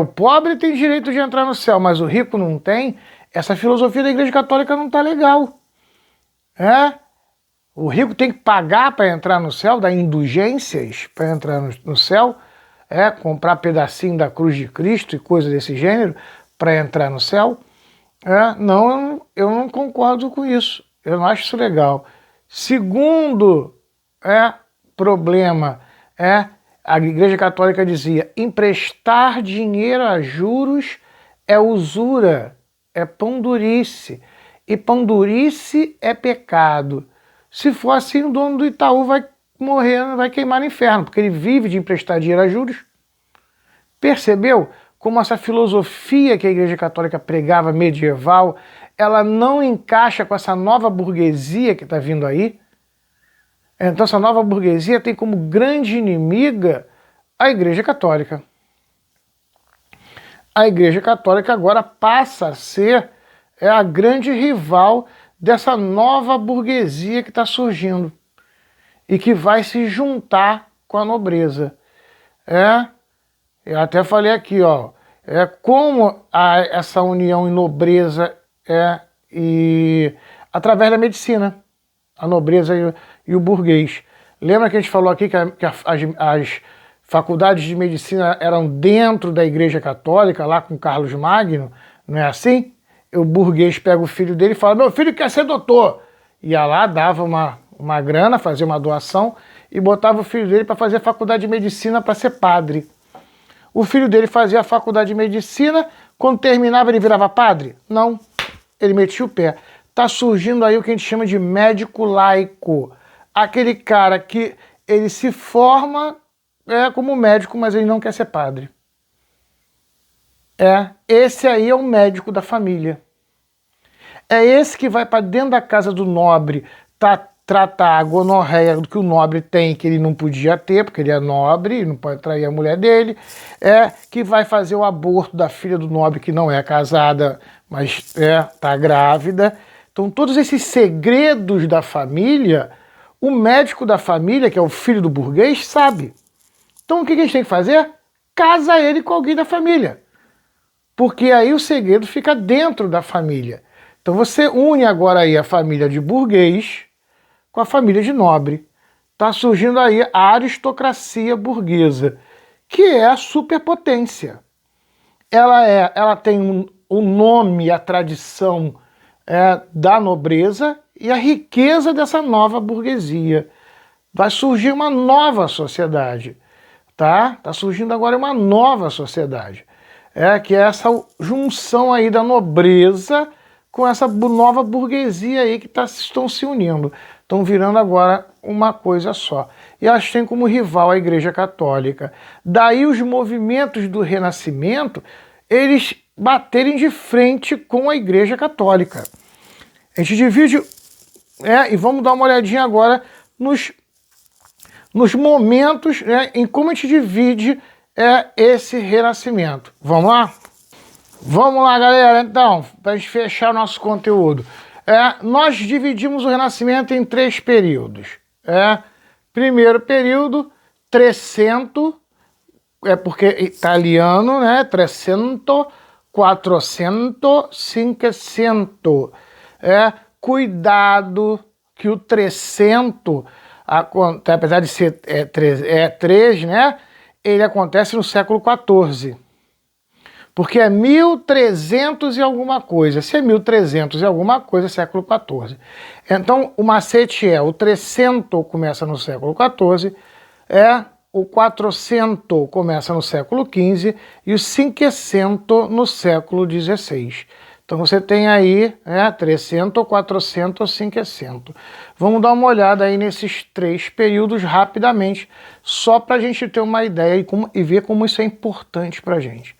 O pobre tem direito de entrar no céu, mas o rico não tem. Essa filosofia da Igreja Católica não tá legal. O rico tem que pagar para entrar no céu, dar indulgências para entrar no céu, comprar pedacinho da cruz de Cristo e coisa desse gênero para entrar no céu. Não, eu não concordo com isso. Eu não acho isso legal. Segundo problema, a Igreja Católica dizia: emprestar dinheiro a juros é usura, é pão-durice. E pão-durice é pecado. Se for assim, o dono do Itaú vai morrer, vai queimar no inferno, porque ele vive de emprestar dinheiro a juros. Percebeu como essa filosofia que a Igreja Católica pregava medieval, ela não encaixa com essa nova burguesia que está vindo aí? Então essa nova burguesia tem como grande inimiga a Igreja Católica. A Igreja Católica agora passa a ser a grande rival dessa nova burguesia que está surgindo e que vai se juntar com a nobreza. Eu até falei aqui, como essa união em nobreza e através da medicina, a nobreza e o burguês. Lembra que a gente falou aqui que as faculdades de medicina eram dentro da Igreja Católica, lá com Carlos Magno, não é assim? O burguês pega o filho dele e fala: meu filho quer ser doutor. Ia lá, dava uma grana, fazia uma doação e botava o filho dele para fazer a faculdade de medicina para ser padre. O filho dele fazia a faculdade de medicina, quando terminava ele virava padre? Não, ele metia o pé. Está surgindo aí o que a gente chama de médico laico. Aquele cara que ele se forma como médico, mas ele não quer ser padre. Esse aí é o médico da família. É esse que vai para dentro da casa do nobre tratar a gonorreia que o nobre tem, que ele não podia ter, porque ele é nobre, não pode trair a mulher dele. Que vai fazer o aborto da filha do nobre, que não é casada, mas está grávida. Então todos esses segredos da família, o médico da família, que é o filho do burguês, sabe. Então o que a gente tem que fazer? Casa ele com alguém da família. Porque aí o segredo fica dentro da família. Então você une agora aí a família de burguês com a família de nobre. Está surgindo aí a aristocracia burguesa, que é a superpotência. Ela tem o nome, a tradição da nobreza e a riqueza dessa nova burguesia. Vai surgir uma nova sociedade. tá? Tá surgindo agora uma nova sociedade, que é essa junção aí da nobreza com essa nova burguesia aí que estão se unindo, estão virando agora uma coisa só. E elas têm como rival a Igreja Católica. Daí os movimentos do Renascimento, eles baterem de frente com a Igreja Católica. A gente divide, e vamos dar uma olhadinha agora nos momentos, em como a gente divide esse renascimento. Vamos lá? Vamos lá, galera, então, para a gente fechar o nosso conteúdo. Nós dividimos o renascimento em 3 períodos. Primeiro período, 300, porque italiano, né? 300, 400, 500. Cuidado que o 300, apesar de ser 3, né? Ele acontece no século XIV. Porque é 1300 e alguma coisa. Se é 1300 e alguma coisa, é século XIV. Então, o macete o 300 começa no século XIV, o 400 começa no século XV e o 500 no século XVI. Então, você tem aí 300, 400, 500. Vamos dar uma olhada aí nesses 3 períodos rapidamente, só para a gente ter uma ideia e ver como isso é importante para a gente.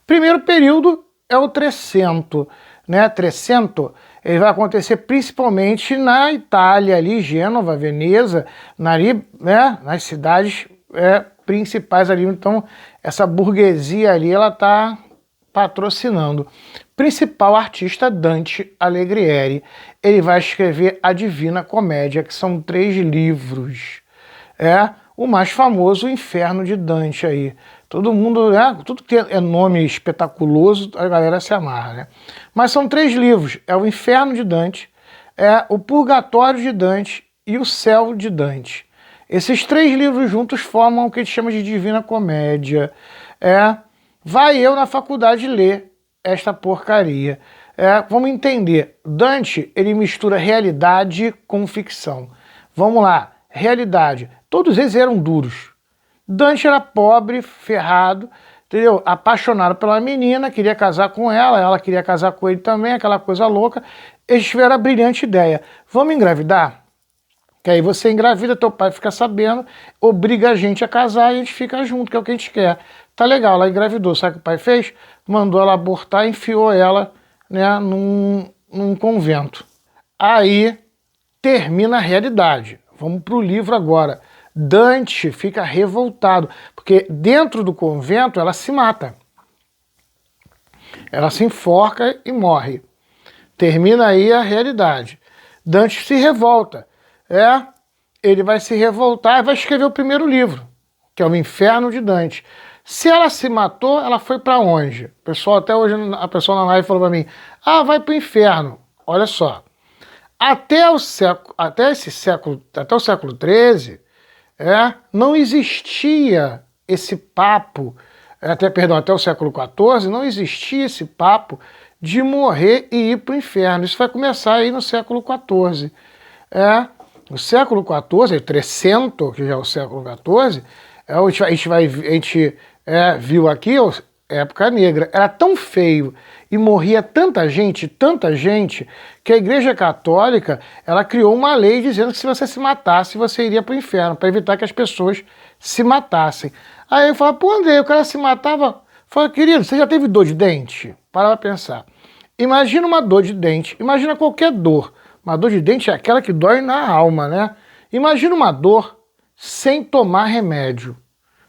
Primeiro período é o 300, né? 300, ele vai acontecer principalmente na Itália, ali, Gênova, Veneza, nas cidades principais ali. Então, essa burguesia ali, ela está patrocinando. Principal artista, Dante Alighieri. Ele vai escrever a Divina Comédia, que são 3 livros. O mais famoso, o Inferno de Dante aí. Todo mundo, tudo que é nome espetaculoso, a galera se amarra, né? Mas são 3 livros. É o Inferno de Dante, o Purgatório de Dante e o Céu de Dante. Esses 3 livros juntos formam o que a gente chama de Divina Comédia. Vai eu na faculdade ler esta porcaria. Vamos entender. Dante, ele mistura realidade com ficção. Vamos lá. Realidade. Todos eles eram duros. Dante era pobre, ferrado, entendeu? Apaixonado pela menina, queria casar com ela, ela queria casar com ele também, aquela coisa louca. Eles tiveram a brilhante ideia. Vamos engravidar? Que aí você engravida, teu pai fica sabendo, obriga a gente a casar e a gente fica junto, que é o que a gente quer. Tá legal, ela engravidou, sabe o que o pai fez? Mandou ela abortar e enfiou ela, num convento. Aí termina a realidade. Vamos para o livro agora. Dante fica revoltado, porque dentro do convento ela se mata. Ela se enforca e morre. Termina aí a realidade. Dante se revolta. Ele vai se revoltar e vai escrever o primeiro livro, que é o Inferno de Dante. Se ela se matou, ela foi para onde? O pessoal, até hoje, a pessoa na live falou para mim, vai para o inferno. Olha só. Até o século XIII, não existia esse papo, até o século XIV, não existia esse papo de morrer e ir para o inferno. Isso vai começar aí no século XIV. No século XIV, 300, que já é o século XIV, a gente viu aqui época negra. Era tão feio e morria tanta gente, que a Igreja Católica ela criou uma lei dizendo que se você se matasse, você iria para o inferno, para evitar que as pessoas se matassem. Aí eu falava, André, o cara se matava. Eu falei, querido, você já teve dor de dente? Para pensar. Imagina uma dor de dente, imagina qualquer dor. Uma dor de dente é aquela que dói na alma, né? Imagina uma dor sem tomar remédio,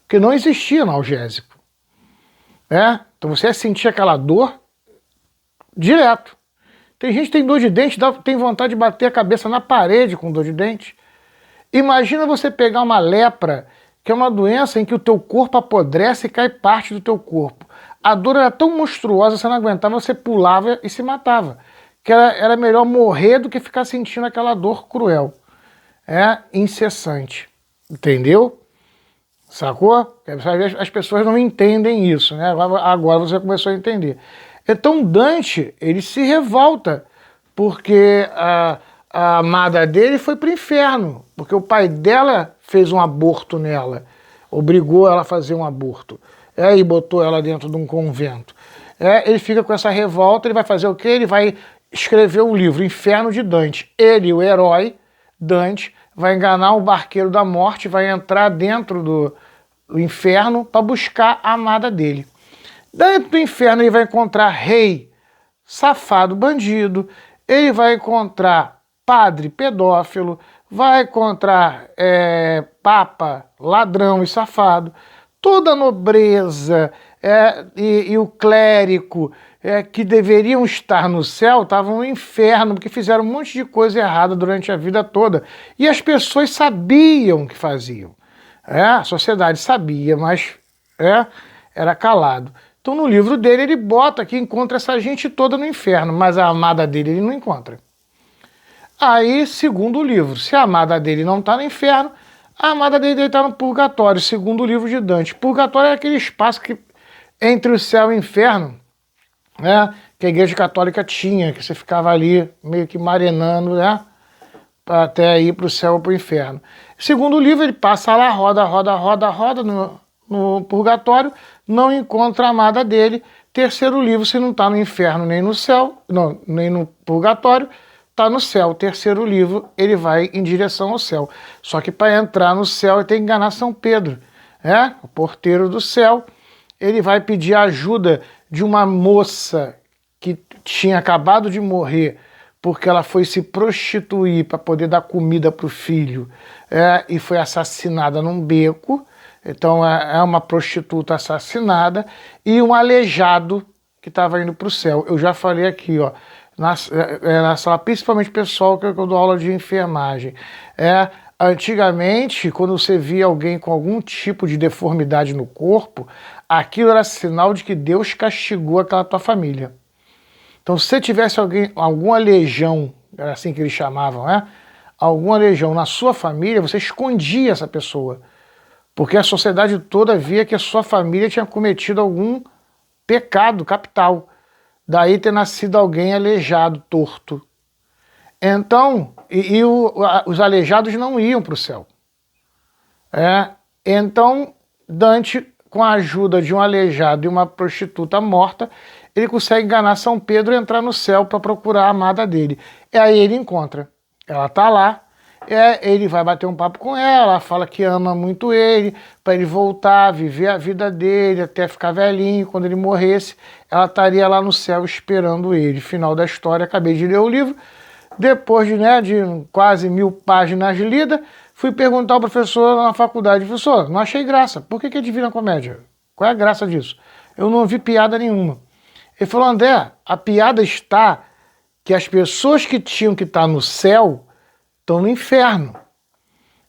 porque não existia analgésico. Então você ia sentir aquela dor direto. Tem gente que tem dor de dente, tem vontade de bater a cabeça na parede com dor de dente. Imagina você pegar uma lepra, que é uma doença em que o teu corpo apodrece e cai parte do teu corpo. A dor era tão monstruosa, você não aguentava, você pulava e se matava. Que era melhor morrer do que ficar sentindo aquela dor cruel. Incessante. Entendeu? Sacou? As pessoas não entendem isso, né? Agora você começou a entender. Então Dante, ele se revolta, porque a amada dele foi para o inferno, porque o pai dela fez um aborto nela. obrigou ela a fazer um aborto, e botou ela dentro de um convento. Ele fica com essa revolta, ele vai fazer o quê? Ele vai escrever o livro Inferno de Dante. Ele, o herói, Dante, vai enganar o barqueiro da morte, vai entrar dentro do inferno para buscar a amada dele. Dentro do inferno ele vai encontrar rei, safado, bandido, ele vai encontrar padre, pedófilo, vai encontrar papa, ladrão e safado, toda a nobreza e o clérigo que deveriam estar no céu estavam no inferno, porque fizeram um monte de coisa errada durante a vida toda. E as pessoas sabiam o que faziam. A sociedade sabia, mas era calado. Então no livro dele ele bota que encontra essa gente toda no inferno, mas a amada dele ele não encontra. Aí, segundo o livro, se a amada dele não está no inferno, a amada dele está no purgatório, segundo o livro de Dante. Purgatório é aquele espaço que entre o céu e o inferno, que a Igreja Católica tinha, que você ficava ali meio que marinando, até ir para o céu ou para o inferno. Segundo o livro, ele passa lá, roda no purgatório, não encontra a amada dele. Terceiro livro, se não está no inferno nem no céu, não, nem no purgatório, está no céu. Terceiro livro, ele vai em direção ao céu. Só que para entrar no céu, ele tem que enganar São Pedro, o porteiro do céu. Ele vai pedir a ajuda de uma moça que tinha acabado de morrer porque ela foi se prostituir para poder dar comida para o filho e foi assassinada num beco. Então é uma prostituta assassinada e um aleijado que estava indo para o céu. Eu já falei aqui, na sala, principalmente pessoal que eu dou aula de enfermagem. Antigamente, quando você via alguém com algum tipo de deformidade no corpo, aquilo era sinal de que Deus castigou aquela tua família. Então, se você tivesse algum aleijão, era assim que eles chamavam, algum aleijão na sua família, você escondia essa pessoa. Porque a sociedade toda via que a sua família tinha cometido algum pecado capital. Daí ter nascido alguém aleijado, torto. Então, os aleijados não iam para o céu. Então, Dante, com a ajuda de um aleijado e uma prostituta morta, ele consegue enganar São Pedro e entrar no céu para procurar a amada dele. E aí ele encontra. Ela está lá, ele vai bater um papo com ela, fala que ama muito ele, para ele voltar, viver a vida dele, até ficar velhinho. Quando ele morresse, ela estaria lá no céu esperando ele. Final da história, acabei de ler o livro. Depois de quase 1000 páginas lidas, fui perguntar ao professor na faculdade: professor, não achei graça, por que é Divina Comédia? Qual é a graça disso? Eu não vi piada nenhuma. Ele falou: André, a piada está que as pessoas que tinham que estar no céu estão no inferno.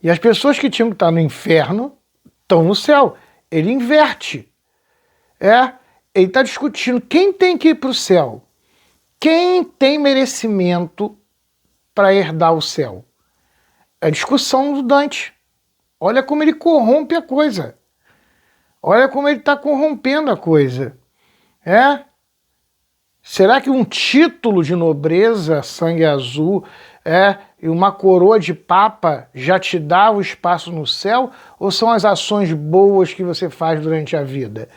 E as pessoas que tinham que estar no inferno estão no céu. Ele inverte. Ele está discutindo quem tem que ir para o céu. Quem tem merecimento para herdar o céu? É a discussão do Dante. Olha como ele corrompe a coisa. Olha como ele está corrompendo a coisa. Será que um título de nobreza, sangue azul, e uma coroa de papa já te dá o espaço no céu? Ou são as ações boas que você faz durante a vida?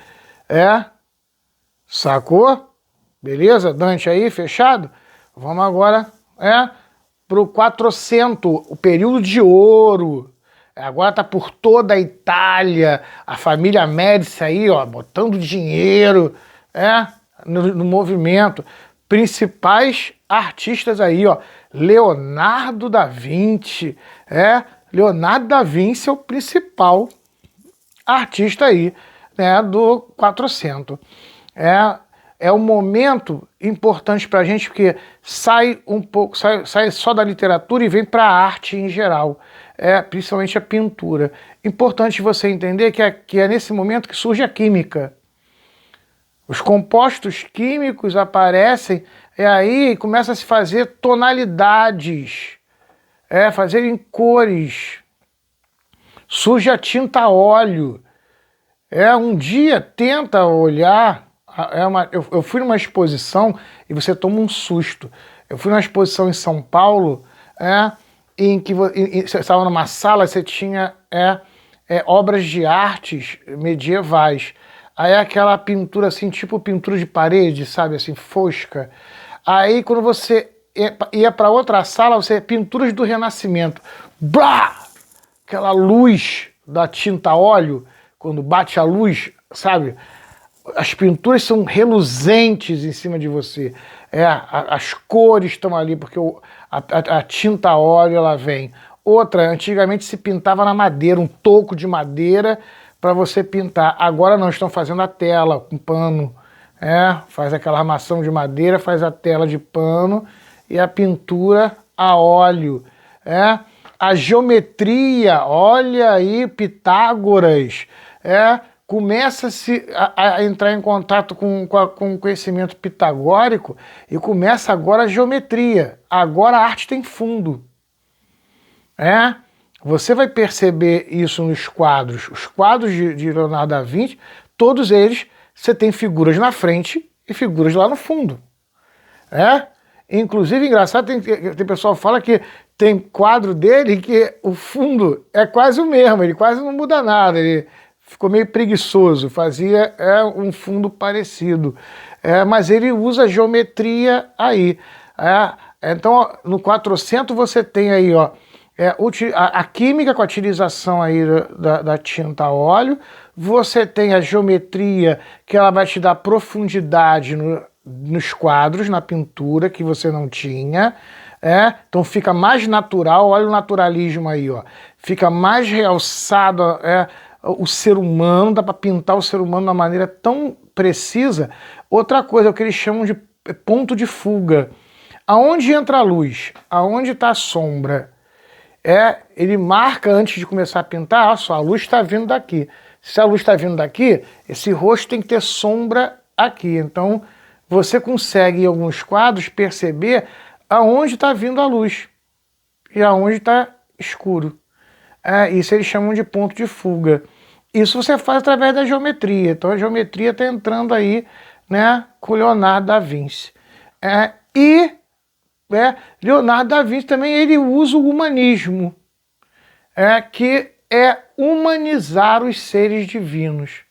Sacou? Beleza? Dante aí, fechado? Vamos agora para o 400, o período de ouro. Agora tá por toda a Itália, a família Médici aí, botando dinheiro, no movimento. Principais artistas aí, Leonardo da Vinci. Leonardo da Vinci é o principal artista aí, do 400. É um momento importante para a gente, porque sai um pouco, sai só da literatura e vem para a arte em geral, principalmente a pintura. Importante você entender que é nesse momento que surge a química. Os compostos químicos aparecem e aí começa a se fazer tonalidades, fazerem cores. Surge a tinta a óleo. Um dia tenta olhar. Eu fui numa exposição e você toma um susto. Eu fui numa exposição em São Paulo, em que você estava numa sala, você tinha obras de artes medievais. Aí aquela pintura assim, tipo pintura de parede, sabe, assim, fosca. Aí quando você ia para outra sala, você pinturas do Renascimento. Blá! Aquela luz da tinta a óleo, quando bate a luz, sabe? As pinturas são reluzentes em cima de você. As cores estão ali, porque a tinta a óleo ela vem. Outra, antigamente se pintava na madeira, um toco de madeira para você pintar. Agora não, estão fazendo a tela com pano. Faz aquela armação de madeira, faz a tela de pano e a pintura a óleo. A geometria, olha aí, Pitágoras, começa-se a entrar em contato com o conhecimento pitagórico e começa agora a geometria. Agora a arte tem fundo. Você vai perceber isso nos quadros. Os quadros de Leonardo da Vinci, todos eles, você tem figuras na frente e figuras lá no fundo. Inclusive, engraçado, tem pessoal que fala que tem quadro dele que o fundo é quase o mesmo, ele quase não muda nada, ele ficou meio preguiçoso, fazia um fundo parecido. Mas ele usa geometria aí. Então, no 400 você tem aí, ó, a química com a utilização aí da tinta a óleo, você tem a geometria que ela vai te dar profundidade nos quadros, na pintura, que você não tinha. Então fica mais natural, olha o naturalismo aí, ó. Fica mais realçado o ser humano, dá para pintar o ser humano de uma maneira tão precisa. Outra coisa, é o que eles chamam de ponto de fuga. Aonde entra a luz? Aonde está a sombra? Ele marca antes de começar a pintar, só a luz está vindo daqui. Se a luz está vindo daqui, esse rosto tem que ter sombra aqui. Então você consegue em alguns quadros perceber aonde está vindo a luz e aonde está escuro. Isso eles chamam de ponto de fuga. Isso você faz através da geometria. Então a geometria está entrando aí, né, com Leonardo da Vinci. Leonardo da Vinci também ele usa o humanismo, que é humanizar os seres divinos.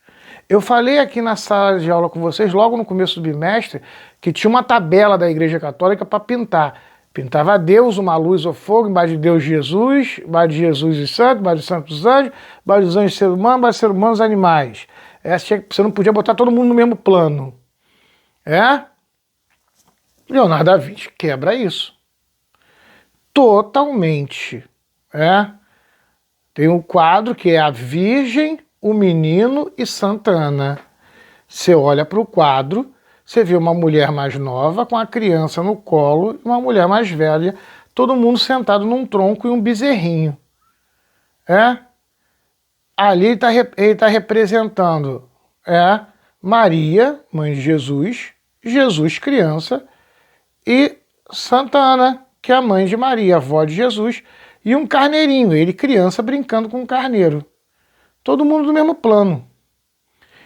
Eu falei aqui na sala de aula com vocês, logo no começo do bimestre, que tinha uma tabela da Igreja Católica para pintar. Pintava Deus, uma luz ou fogo, embaixo de Deus Jesus, embaixo de Jesus os santos, embaixo dos santos os anjos, embaixo dos anjos ser humano, embaixo dos seres humanos os animais. Você não podia botar todo mundo no mesmo plano. Leonardo da Vinci quebra isso. Totalmente. Tem um quadro que é a Virgem, o Menino e Santa Ana. Você olha para o quadro, você vê uma mulher mais nova com a criança no colo e uma mulher mais velha, todo mundo sentado num tronco e um bezerrinho. Ali ele tá representando Maria, mãe de Jesus, Jesus criança, e Santa Ana, que é a mãe de Maria, avó de Jesus, e um carneirinho, ele criança brincando com um carneiro. Todo mundo no mesmo plano.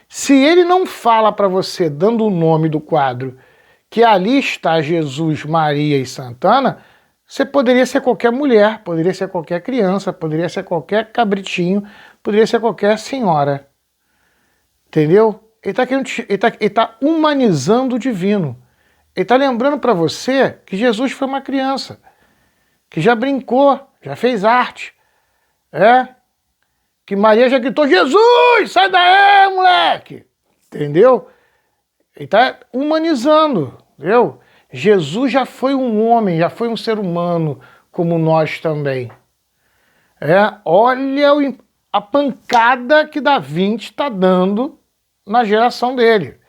Se ele não fala para você, dando o nome do quadro, que ali está Jesus, Maria e Santana, você poderia ser qualquer mulher, poderia ser qualquer criança, poderia ser qualquer cabritinho, poderia ser qualquer senhora. Entendeu? Ele tá humanizando o divino. Ele está lembrando para você que Jesus foi uma criança, que já brincou, já fez arte. Que Maria já gritou, Jesus, sai daí, moleque! Entendeu? Ele está humanizando, entendeu? Jesus já foi um homem, já foi um ser humano, como nós também. Olha a pancada que Da Vinci está dando na geração dele.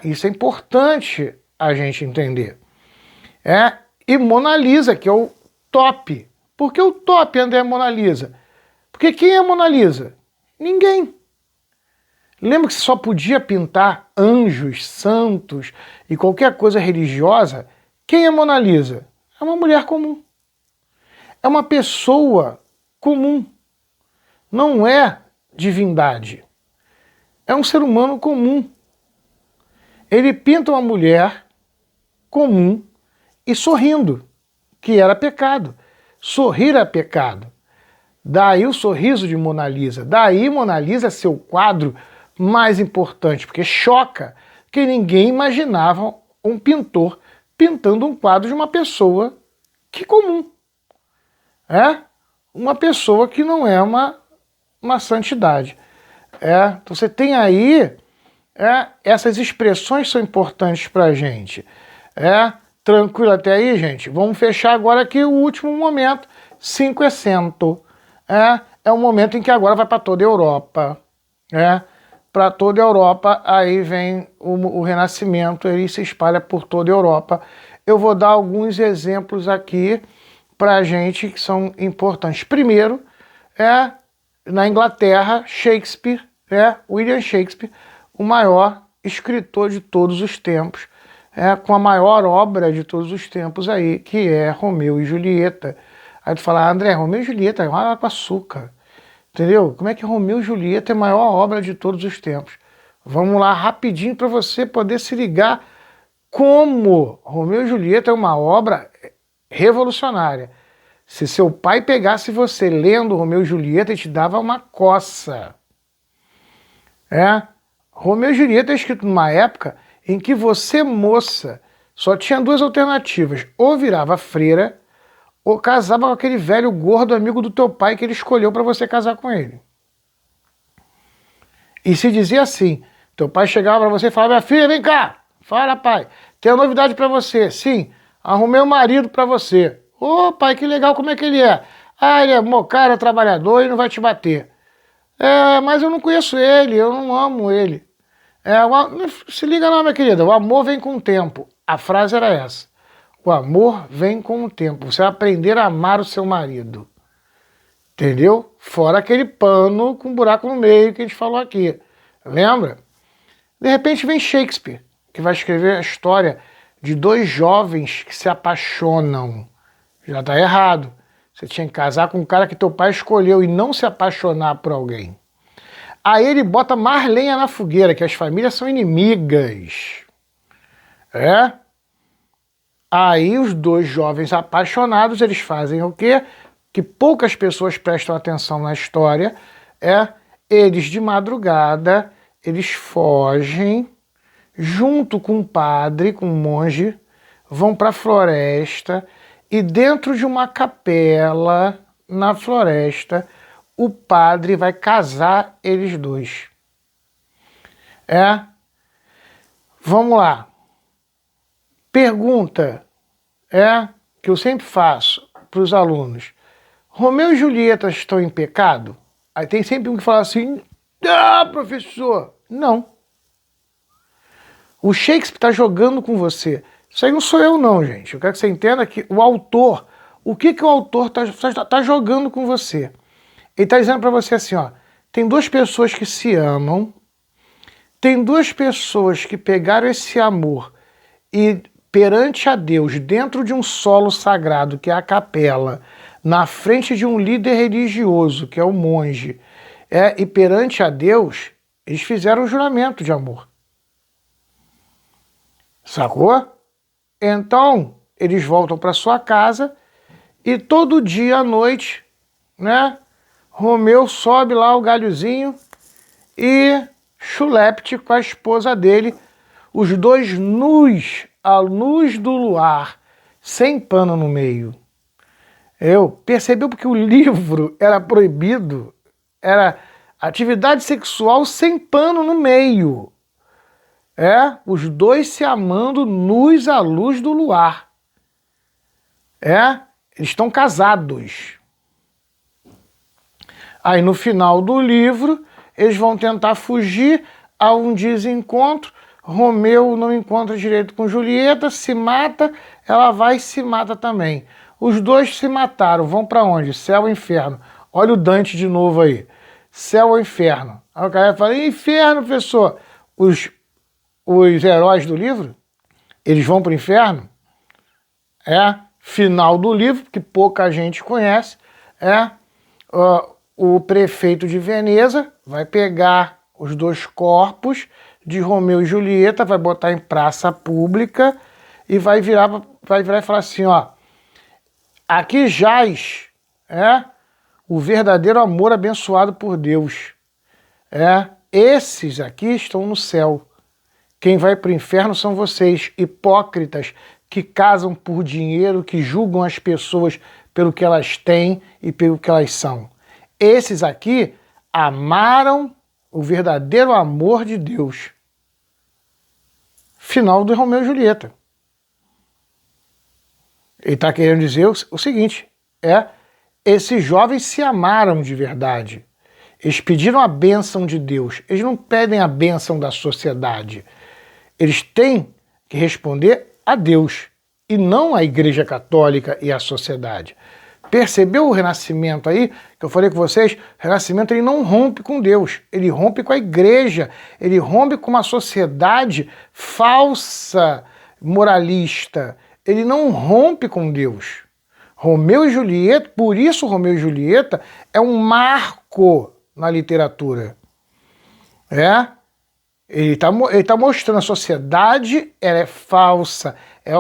Isso é importante a gente entender. E Mona Lisa, que é o top. Por que o top, André, é Mona Lisa? Porque quem é Mona Lisa? Ninguém. Lembra que você só podia pintar anjos, santos e qualquer coisa religiosa? Quem é Mona Lisa? É uma mulher comum. É uma pessoa comum. Não é divindade. É um ser humano comum. Ele pinta uma mulher comum e sorrindo, que era pecado. Sorrir é pecado. Daí o sorriso de Mona Lisa. Daí Mona Lisa é seu quadro mais importante, porque choca que ninguém imaginava um pintor pintando um quadro de uma pessoa que comum. Uma pessoa que não é uma santidade. Então você tem aí, essas expressões são importantes para a gente. Tranquilo até aí, gente? Vamos fechar agora aqui o último momento, Cinquecento. É um momento em que agora vai para toda a Europa. Para toda a Europa, aí vem o Renascimento, ele se espalha por toda a Europa. Eu vou dar alguns exemplos aqui para a gente que são importantes. Primeiro, na Inglaterra, Shakespeare, William Shakespeare, o maior escritor de todos os tempos, com a maior obra de todos os tempos aí, que é Romeu e Julieta. Aí tu fala, André, Romeu e Julieta é água com açúcar. Entendeu? Como é que Romeu e Julieta é a maior obra de todos os tempos? Vamos lá rapidinho para você poder se ligar como Romeu e Julieta é uma obra revolucionária. Se seu pai pegasse você lendo Romeu e Julieta, ele te dava uma coça. Romeu e Julieta é escrito numa época em que você, moça, só tinha duas alternativas. Ou virava freira, ou casava com aquele velho gordo amigo do teu pai que ele escolheu para você casar com ele. E se dizia assim, teu pai chegava para você e falava, minha filha, vem cá. Fala, pai, tenho uma novidade para você. Sim, arrumei um marido para você. Ô, pai, que legal, como é que ele é? Ele é bom cara, trabalhador e não vai te bater. Mas eu não conheço ele, eu não amo ele. Se liga não, minha querida, o amor vem com o tempo. A frase era essa. O amor vem com o tempo. Você vai aprender a amar o seu marido. Entendeu? Fora aquele pano com buraco no meio que a gente falou aqui. Lembra? De repente vem Shakespeare, que vai escrever a história de dois jovens que se apaixonam. Já está errado. Você tinha que casar com um cara que teu pai escolheu e não se apaixonar por alguém. Aí ele bota mais lenha na fogueira, que as famílias são inimigas. Aí os dois jovens apaixonados, eles fazem o quê? Que poucas pessoas prestam atenção na história. Eles de madrugada, eles fogem, junto com um padre, com um monge, vão para a floresta e dentro de uma capela, na floresta, o padre vai casar eles dois. Vamos lá. Pergunta que eu sempre faço para os alunos. Romeu e Julieta estão em pecado? Aí tem sempre um que fala assim, professor. Não. O Shakespeare está jogando com você. Isso aí não sou eu não, gente. Eu quero que você entenda que o autor, o que o autor está jogando com você? Ele está dizendo para você assim, tem duas pessoas que se amam, tem duas pessoas que pegaram esse amor e perante a Deus, dentro de um solo sagrado, que é a capela, na frente de um líder religioso, que é o monge, e perante a Deus, eles fizeram um juramento de amor. Sacou? Então, eles voltam para sua casa e todo dia à noite, Romeu sobe lá o galhozinho e chulepte com a esposa dele, os dois nus, à luz do luar, sem pano no meio. Percebeu porque o livro era proibido, era atividade sexual sem pano no meio. Os dois se amando nus à luz do luar. Eles estão casados. Aí no final do livro, eles vão tentar fugir a um desencontro. Romeu não encontra direito com Julieta, se mata, ela vai e se mata também. Os dois se mataram, vão para onde? Céu ou inferno. Olha o Dante de novo aí. Céu ou inferno. Aí o cara fala, inferno, professor. Os heróis do livro, eles vão para o inferno? Final do livro, que pouca gente conhece, o prefeito de Veneza vai pegar os dois corpos de Romeu e Julieta, vai botar em praça pública e vai virar e falar assim, aqui jaz o verdadeiro amor abençoado por Deus. Esses aqui estão no céu. Quem vai para o inferno são vocês, hipócritas, que casam por dinheiro, que julgam as pessoas pelo que elas têm e pelo que elas são. Esses aqui amaram o verdadeiro amor de Deus. Final do Romeu e Julieta. Ele está querendo dizer o seguinte, esses jovens se amaram de verdade. Eles pediram a bênção de Deus. Eles não pedem a bênção da sociedade. Eles têm que responder a Deus e não à Igreja Católica e à sociedade. Percebeu o renascimento aí? Que eu falei com vocês, o renascimento ele não rompe com Deus, ele rompe com a igreja, ele rompe com uma sociedade falsa, moralista. Ele não rompe com Deus. Romeu e Julieta, por isso Romeu e Julieta é um marco na literatura. Ele tá mostrando a sociedade, ela é falsa, é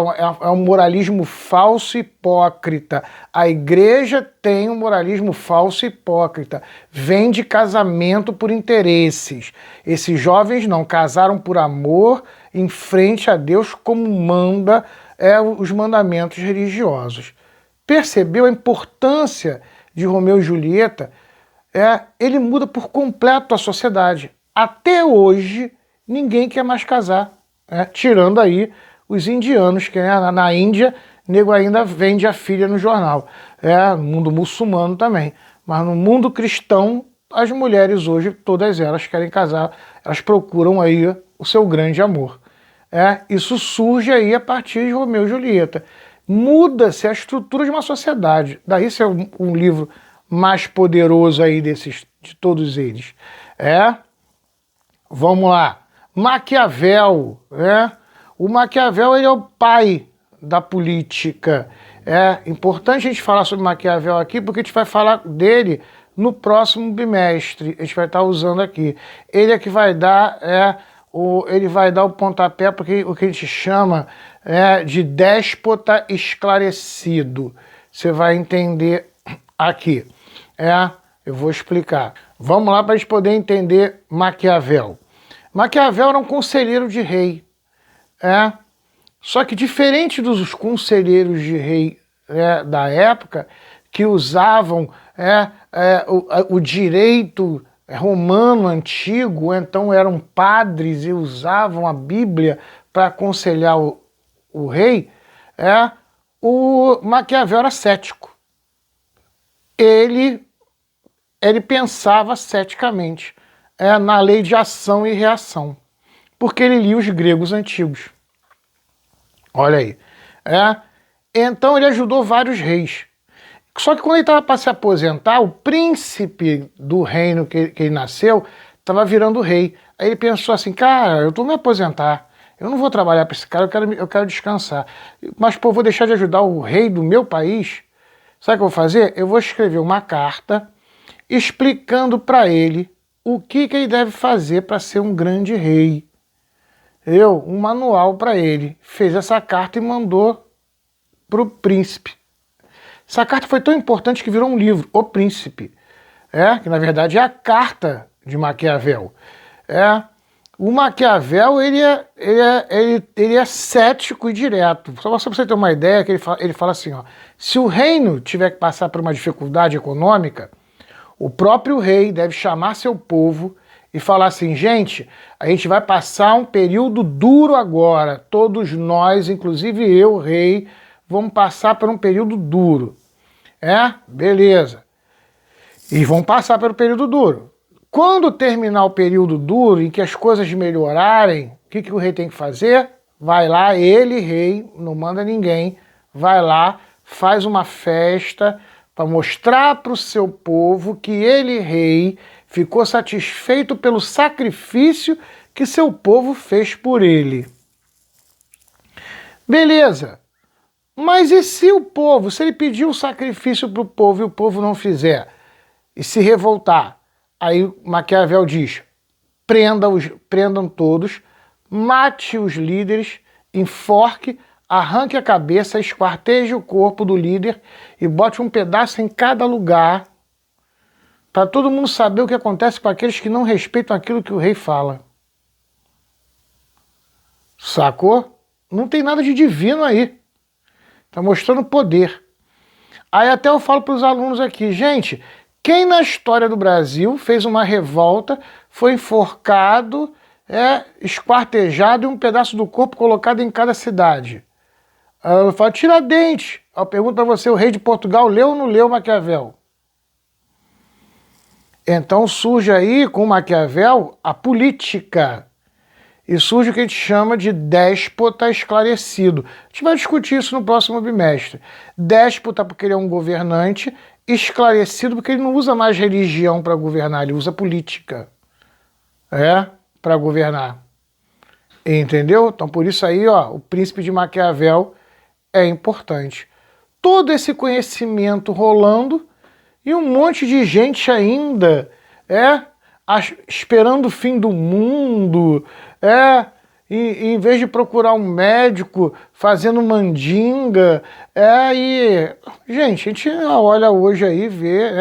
um moralismo falso e hipócrita. A igreja tem um moralismo falso e hipócrita. Vem de casamento por interesses. Esses jovens não casaram por amor em frente a Deus como manda os mandamentos religiosos. Percebeu a importância de Romeu e Julieta? Ele muda por completo a sociedade. Até hoje, ninguém quer mais casar, tirando aí os indianos, que na Índia, nego ainda vende a filha no jornal. No mundo muçulmano também. Mas no mundo cristão, as mulheres hoje, todas elas querem casar, elas procuram aí o seu grande amor. Isso surge aí a partir de Romeu e Julieta. Muda-se a estrutura de uma sociedade. Daí isso é um livro mais poderoso aí de todos eles. Vamos lá. Maquiavel, O Maquiavel ele é o pai da política. É importante a gente falar sobre Maquiavel aqui, porque a gente vai falar dele no próximo bimestre. A gente vai estar usando aqui. Ele é que vai dar, ele vai dar o pontapé, porque o que a gente chama de déspota esclarecido. Você vai entender aqui. Eu vou explicar. Vamos lá para a gente poder entender Maquiavel. Maquiavel era um conselheiro de rei. Só que diferente dos conselheiros de rei da época, que usavam o direito romano antigo, então eram padres e usavam a Bíblia para aconselhar o rei, o Maquiavel era cético. Ele pensava ceticamente na lei de ação e reação, porque ele lia os gregos antigos. Olha aí. Então ele ajudou vários reis. Só que quando ele estava para se aposentar, o príncipe do reino que ele nasceu estava virando rei. Aí ele pensou assim, cara, eu estou me aposentar, eu não vou trabalhar para esse cara, eu quero descansar. Mas, pô, vou deixar de ajudar o rei do meu país? Sabe o que eu vou fazer? Eu vou escrever uma carta explicando para ele o que ele deve fazer para ser um grande rei. Um manual para ele. Fez essa carta e mandou para o príncipe. Essa carta foi tão importante que virou um livro, O Príncipe. Que na verdade é a carta de Maquiavel. O Maquiavel ele é cético e direto. Só para você ter uma ideia, que ele fala assim, se o reino tiver que passar por uma dificuldade econômica, o próprio rei deve chamar seu povo e falar assim, gente, a gente vai passar um período duro agora, todos nós, inclusive eu, rei, vamos passar por um período duro. Beleza. E vão passar pelo período duro. Quando terminar o período duro, em que as coisas melhorarem, o que o rei tem que fazer? Vai lá, ele, rei, não manda ninguém, vai lá, faz uma festa para mostrar para o seu povo que ele, rei, ficou satisfeito pelo sacrifício que seu povo fez por ele. Beleza. Mas e se o povo, se ele pedir um sacrifício para o povo e o povo não fizer, e se revoltar? Aí Maquiavel diz, prendam todos, mate os líderes, enforque, arranque a cabeça, esquarteje o corpo do líder e bote um pedaço em cada lugar para todo mundo saber o que acontece com aqueles que não respeitam aquilo que o rei fala. Sacou? Não tem nada de divino aí. Tá mostrando poder. Aí até eu falo para os alunos aqui, gente, quem na história do Brasil fez uma revolta, foi enforcado, esquartejado e um pedaço do corpo colocado em cada cidade? Aí eu falo, Tiradentes. Eu pergunto para você, o rei de Portugal leu ou não leu Maquiavel? Então surge aí, com Maquiavel, a política. E surge o que a gente chama de déspota esclarecido. A gente vai discutir isso no próximo bimestre. Déspota porque ele é um governante, esclarecido porque ele não usa mais religião para governar, ele usa política para governar. Entendeu? Então por isso aí, ó, o príncipe de Maquiavel é importante. Todo esse conhecimento rolando e um monte de gente ainda esperando o fim do mundo, em vez de procurar um médico, fazendo mandinga, gente, a gente olha hoje aí, vê,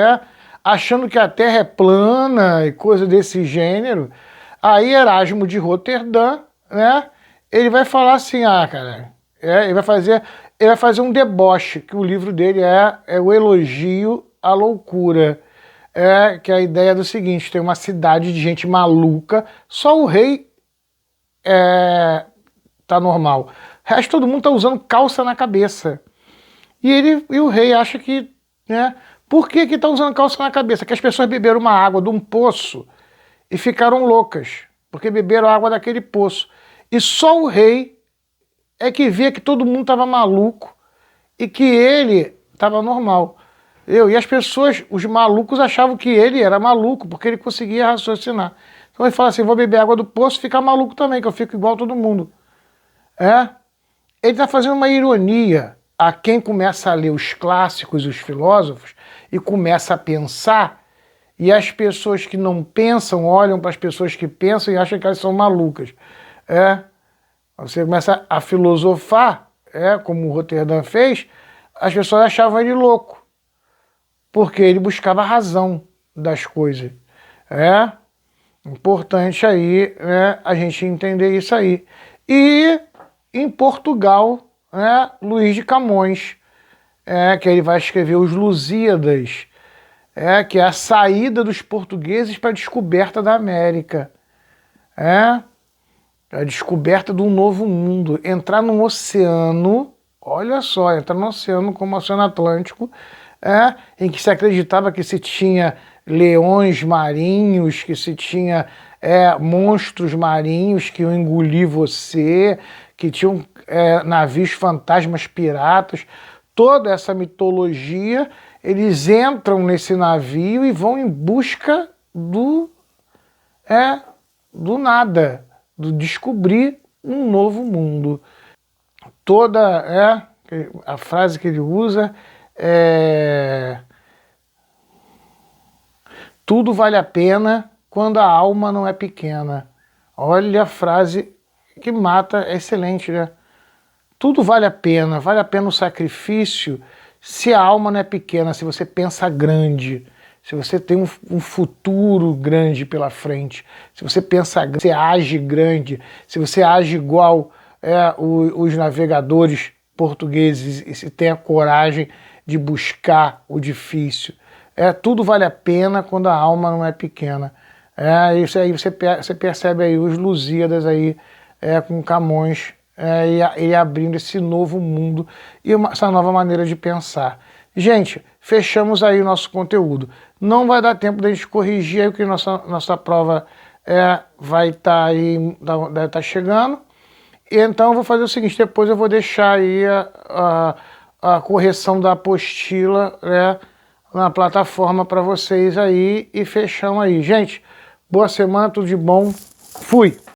achando que a Terra é plana e coisa desse gênero. Aí Erasmo de Roterdã, ele vai falar assim, cara, ele vai fazer um deboche, que o livro dele é o Elogio à Loucura. Que é a ideia do seguinte, tem uma cidade de gente maluca, só o rei tá normal. O resto todo mundo tá usando calça na cabeça. E o rei acha que, por que tá usando calça na cabeça? Que as pessoas beberam uma água de um poço e ficaram loucas, porque beberam água daquele poço. E só o rei é que via que todo mundo tava maluco e que ele tava normal. E as pessoas, os malucos, achavam que ele era maluco, porque ele conseguia raciocinar. Então ele fala assim, vou beber água do poço e ficar maluco também, que eu fico igual a todo mundo. Ele está fazendo uma ironia a quem começa a ler os clássicos e os filósofos e começa a pensar, e as pessoas que não pensam olham para as pessoas que pensam e acham que elas são malucas. Você começa a filosofar, como o Roterdã fez, as pessoas achavam ele louco, porque ele buscava a razão das coisas. Importante aí a gente entender isso aí. E em Portugal, Luís de Camões, que ele vai escrever os Lusíadas, que é a saída dos portugueses para a descoberta da América. A descoberta de um novo mundo. Entrar num oceano, olha só, entrar num oceano como o Oceano Atlântico, em que se acreditava que se tinha leões marinhos, que se tinha monstros marinhos que iam engolir você, que tinham navios fantasmas piratas, toda essa mitologia, eles entram nesse navio e vão em busca do nada, do descobrir um novo mundo. Toda a frase que ele usa tudo vale a pena quando a alma não é pequena. Olha a frase que mata, é excelente, né? Tudo vale a pena o sacrifício se a alma não é pequena, se você pensa grande, se você tem um futuro grande pela frente, se você pensa grande, se você age grande, se você age igual os navegadores portugueses e se tem a coragem de buscar o difícil. Tudo vale a pena quando a alma não é pequena. Isso aí você percebe aí os Lusíadas aí com Camões e abrindo esse novo mundo e essa nova maneira de pensar. Gente, fechamos aí o nosso conteúdo. Não vai dar tempo da gente corrigir aí, porque nossa prova vai estar aí, deve estar chegando. Então eu vou fazer o seguinte, depois eu vou deixar aí a correção da apostila na plataforma para vocês aí e fechamos aí. Gente, boa semana, tudo de bom. Fui!